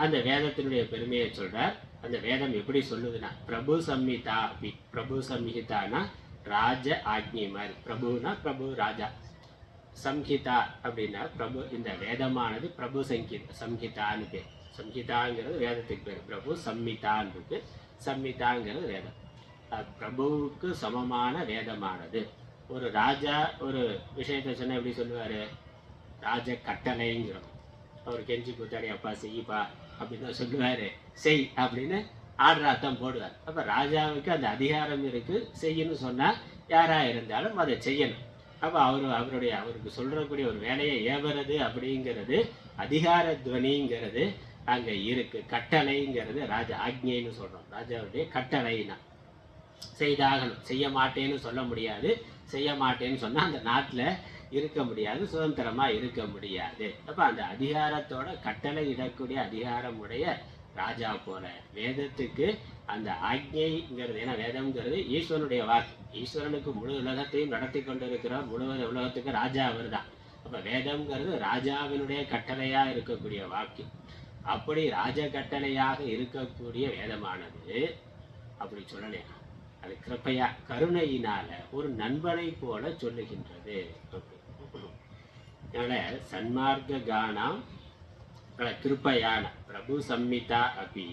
அந்த வேதத்தினுடைய பெருமையை சொல்றார். அந்த வேதம் எப்படி சொல்லுதுன்னா, பிரபு சம்ஹிதா. பிரபு சம்ஹிதானா ராஜ ஆக்ஞி மாதிரி. பிரபுனா பிரபு, ராஜா. சம்ஹிதா அப்படின்னா பிரபு. இந்த வேதமானது பிரபு சம்ஹிதான்னு பேர். சம்ஹிதாங்கிறது வேதத்துக்கு பேர். பிரபு சம்ஹிதான்னு இருக்கு. சம்ஹிதாங்கிறது வேதம். பிரபுவுக்கு சமமான வேதமானது. ஒரு ராஜா ஒரு விஷயத்த சொன்ன எப்படி சொல்லுவாரு? ராஜ கட்டளைங்கிறோம். அவர் கெஞ்சி கூத்தாடி அப்பா செய்யப்பா அப்படின்னு தான் சொல்லுவாரு. செய் அப்படின்னு ஆர்டர் அர்த்தம் போடுவார். அப்ப ராஜாவுக்கு அந்த அதிகாரம் இருக்கு. செய்யணும்னு சொன்னா யாரா இருந்தாலும் அதை செய்யணும். அப்ப அவருக்கு சொல்றக்கூடிய ஒரு வேலையை ஏவுறது அப்படிங்கிறது அதிகார துவனிங்கிறது அங்க இருக்கு. கட்டளைங்கிறது ராஜா ஆக்ஞைன்னு சொல்றோம். ராஜாவுடைய கட்டளைனா செய்தாகணும். செய்ய மாட்டேன்னு சொல்ல முடியாது. செய்ய மாட்டேன்னு சொன்னா அந்த நாட்டுல இருக்க முடியாது, சுதந்திரமா இருக்க முடியாது. அப்ப அந்த அதிகாரத்தோட கட்டளை இடக்கூடிய அதிகாரமுடைய ராஜா போல வேதத்துக்கு அந்த ஆக்ஞைங்கிறது, ஏன்னா வேதம்ங்கிறது ஈஸ்வரனுடைய வாக்கு. ஈஸ்வரனுக்கு முழு உலகத்தையும் நடத்தி கொண்டிருக்கிறார். முழு உலகத்துக்கு ராஜா அவர் தான். அப்ப வேதம்ங்கிறது ராஜாவினுடைய கட்டளையா இருக்கக்கூடிய வாக்கு. அப்படி ராஜ கட்டளையாக இருக்கக்கூடிய வேதமானது அப்படி சொல்லலையா, அது கிருப்பையா கருணையினால ஒரு நண்பனை போல சொல்லுகின்றது. அதனால சன்மார்க்க கானம் கிருப்பையான பிரபு சம்மிதா அப்படி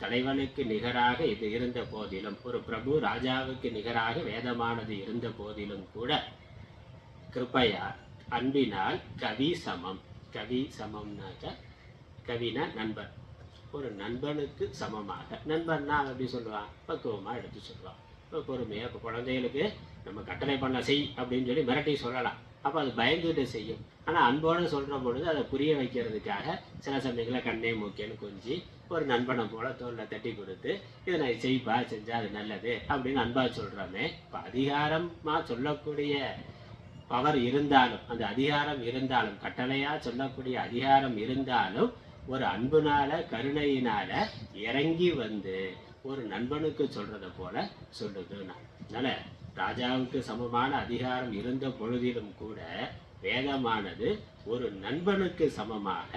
தலைவனுக்கு நிகராக இது இருந்த போதிலும், ஒரு பிரபு ராஜாவுக்கு நிகராக வேதமானது இருந்த போதிலும் கூட கிருப்பையா அன்பினால் கவி சமம். கவி சமம்னாக்க கவினா நண்பன். ஒரு நண்பனுக்கு சமமாக, நண்பன்னா எப்படி சொல்லுவான், பக்குவமா எடுத்து சொல்லுவான். இப்போ பொறுமையா, இப்போ குழந்தைகளுக்கு நம்ம கட்டளை பண்ண செய் அப்படின்னு சொல்லி மிரட்டி சொல்லலாம். அப்போ அது பயந்துட்டு செய்யும். ஆனால் அன்போடு சொல்கிற பொழுது அதை புரிய வைக்கிறதுக்காக சில சமயங்களில் கண்ணே மூக்கேன்னு கொஞ்சி ஒரு நண்பனை போல தோளில் தட்டி கொடுத்து இதை நான் செய்ப்பா, செஞ்சா அது நல்லது அப்படின்னு அன்பா சொல்கிறோமே. இப்போ அதிகாரமாக சொல்லக்கூடிய பவர் இருந்தாலும், அந்த அதிகாரம் இருந்தாலும், கட்டளையா சொல்லக்கூடிய அதிகாரம் இருந்தாலும் ஒரு அன்புனால கருணையினால இறங்கி வந்து ஒரு நண்பனுக்கு சொல்றத போல சொல்லுது. அதனால ராஜாவுக்கு சமமான அதிகாரம் இருந்த பொழுதிலும் கூட வேதமானது ஒரு நண்பனுக்கு சமமாக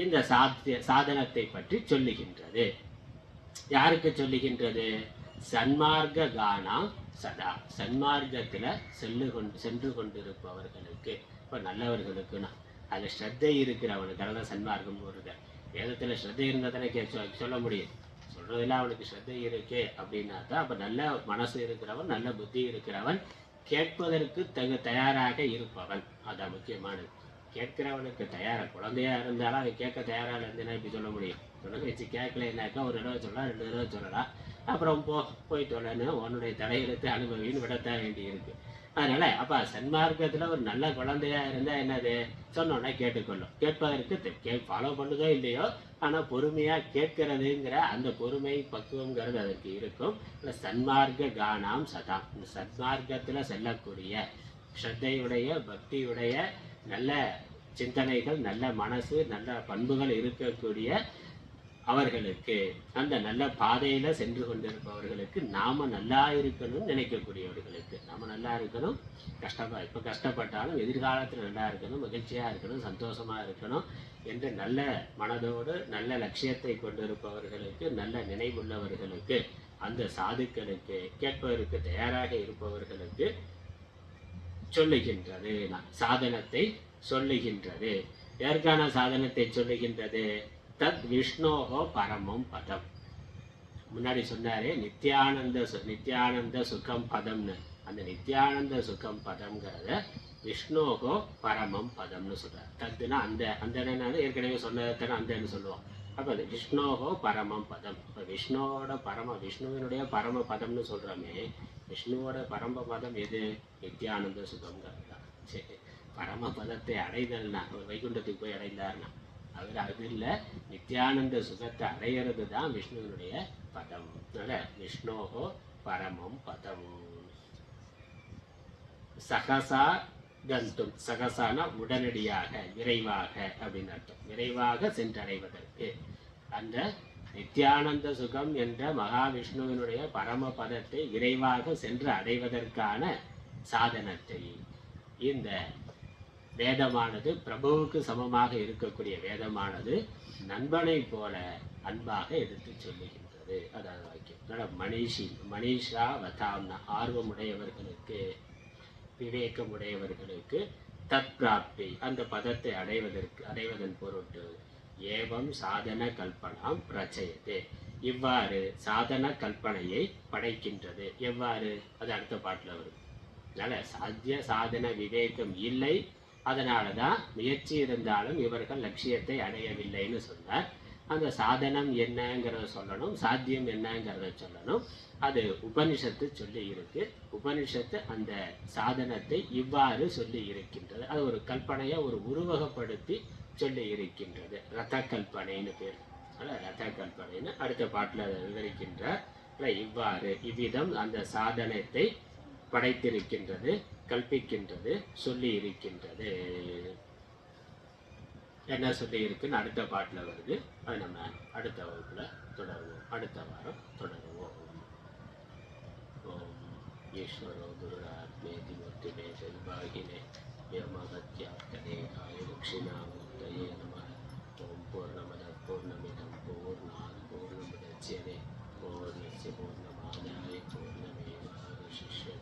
இந்த சாதனத்தை பற்றி சொல்லுகின்றது. யாருக்கு சொல்லுகின்றது? சன்மார்க்க கானம் சதா. சன்மார்க்கத்துல சென்று கொண்டிருப்பவர்களுக்கு, இப்ப நல்லவர்களுக்குன்னா அதுல ஸ்ரத்தை இருக்கிறவனுக்கு, அதெல்லாம் சன்மார்க்கம் வருது. வேதத்துல ஸ்ரத்தை இருந்தால் தானே சொல்ல முடியும். சொல்றதுல அவனுக்கு ஸ்ரத்தை இருக்கு அப்படின்னா தான் அப்ப நல்ல மனசு இருக்கிறவன், நல்ல புத்தி இருக்கிறவன், கேட்பதற்கு தயாராக இருப்பவன். அதான் முக்கியமானது. கேட்கிறவனுக்கு தயாரா, குழந்தையா இருந்தாலும் அவன் கேட்க தயாரா இருந்தேன்னா இப்படி சொல்ல முடியும். சொல்ல வச்சு கேட்கலைன்னாக்கா ஒரு தடவை சொல்லலாம், 2 தடவை சொல்லலாம். அப்புறம் போய் தொலைன்னு உன்னுடைய தலையெழுத்து அனுபவின்னு விடத்தான் வேண்டி இருக்கு. அதனால அப்ப சன்மார்க்கத்துல ஒரு நல்ல குழந்தையா இருந்தா என்னது, சொன்னோன்னா கேட்டுக்கொள்ளும். கேட்பதற்கு ஃபாலோ பண்ணுதோ இல்லையோ, ஆனா பொறுமையா கேட்கிறதுங்கிற அந்த பொறுமை பக்குவங்கிறது அதற்கு இருக்கும். சன்மார்க்க கானம் சதாம். இந்த சன்மார்க்கத்துல செல்லக்கூடிய ஸ்ரத்தையுடைய, பக்தியுடைய, நல்ல சிந்தனைகள், நல்ல மனசு, நல்ல பண்புகள் இருக்கக்கூடிய அவர்களுக்கு, அந்த நல்ல பாதையில சென்று கொண்டிருப்பவர்களுக்கு, நாம நல்லா இருக்கணும்னு நினைக்கக்கூடியவர்களுக்கு, நாம நல்லா இருக்கணும், இப்ப கஷ்டப்பட்டாலும் எதிர்காலத்துல நல்லா இருக்கணும், மகிழ்ச்சியா இருக்கணும், சந்தோஷமா இருக்கணும் என்று நல்ல மனதோடு நல்ல லட்சியத்தை கொண்டிருப்பவர்களுக்கு, நல்ல நினைவுள்ளவர்களுக்கு, அந்த சாதுக்களுக்கு, கேட்பதற்கு தயாராக இருப்பவர்களுக்கு சொல்லுகின்றது. சாதனத்தை சொல்லுகின்றது. யாருக்கான சாதனத்தை சொல்லுகின்றது? தத் விஷ்ணோகோ பரமம் பதம். முன்னாடி சொன்னாரே நித்யானந்த சுகம் பதம்னு. அந்த நித்யானந்த சுகம் பதம்ங்கிறத விஷ்ணோகோ பரமம் பதம்னு சொல்றார். தத்துனா அந்த ஏற்கனவே சொன்னதான அந்தன்னு சொல்லுவோம். அப்ப அது விஷ்ணோகோ பரமம் பதம். இப்ப விஷ்ணுவினுடைய பரம பதம்னு சொல்றோமே, விஷ்ணுவோட பரம பதம் எது? நித்யானந்த சுகம்ங்கிறது தான். சரி, பரம பதத்தை அடைதல்னா வைகுண்டத்துக்கு போய் அடைந்தார்னா அவர் அது இல்லை, நித்யானந்த சுகத்தை அடையிறது தான் விஷ்ணுவினுடைய பதம். அதனால விஷ்ணோகோ பரமம் பதம். சகசா கந்தும். சகசான உடனடியாக, விரைவாக அப்படின்னு அர்த்தம். விரைவாக சென்றடைவதற்கு அந்த நித்யானந்த சுகம் என்ற மகாவிஷ்ணுவினுடைய பரமபதத்தை விரைவாக சென்று அடைவதற்கான சாதனத்தை இந்த வேதமானது, பிரபுவுக்கு சமமாக இருக்கக்கூடிய வேதமானது நண்பனை போல அன்பாக எடுத்து சொல்லுகின்றது. அதாவது வாக்கியம் மனிஷா வதாம்னா ஆர்வமுடையவர்களுக்கு, விவேகமுடையவர்களுக்கு தத் பிராப்தி அந்த பதத்தை அடைவதன் பொருட்டு ஏவம் சாதன கல்பனாம் பிரச்சயது, இவ்வாறு சாதன கல்பனையை படைக்கின்றது. எவ்வாறு? அது அடுத்த பாட்டில் வரும். அதனால சாத்திய சாதன விவேகம் இல்லை, அதனால தான் முயற்சி இருந்தாலும் இவர்கள் லட்சியத்தை அடையவில்லைன்னு சொன்னார். அந்த சாதனம் என்னங்கிறத சொல்லணும், சாத்தியம் என்னங்கிறத சொல்லணும். அது உபனிஷத்து சொல்லி இருக்கு. உபனிஷத்து அந்த சாதனத்தை இவ்வாறு சொல்லி இருக்கின்றது. அது ஒரு கல்பனையை ஒரு உருவகப்படுத்தி சொல்லி இருக்கின்றது. ரத கல்பனைன்னு பேர். அதனால் ரத கல்பனைன்னு அடுத்த பாட்டில் அதை விவரிக்கின்றார். இவ்வாறு இவ்விதம் அந்த சாதனத்தை படைத்திருக்கின்றது, கல்பிக்கின்றது, சொல்லி இருக்கின்றது. என்ன சொல்லி இருக்குன்னு அடுத்த பாட்டில் வருது. அது நம்ம அடுத்த வகுப்புல தொடருவோம், அடுத்த வாரம் தொடருவோம். ஓம் ஈஸ்வரோ குருராத்மேதி மூர்த்திமே சர்வாகினே யமகத்யாப்ததேகாய தட்சிணாமூர்த்தயே நமः. ஓம் பூர்ணமத பூர்ணமிதம் பூர்ணாத் பூர்ணமுதச்யதே பூர்ணஸ்ய பூர்ணமாதாய பூர்ணமேவாவசிஷ்யதே.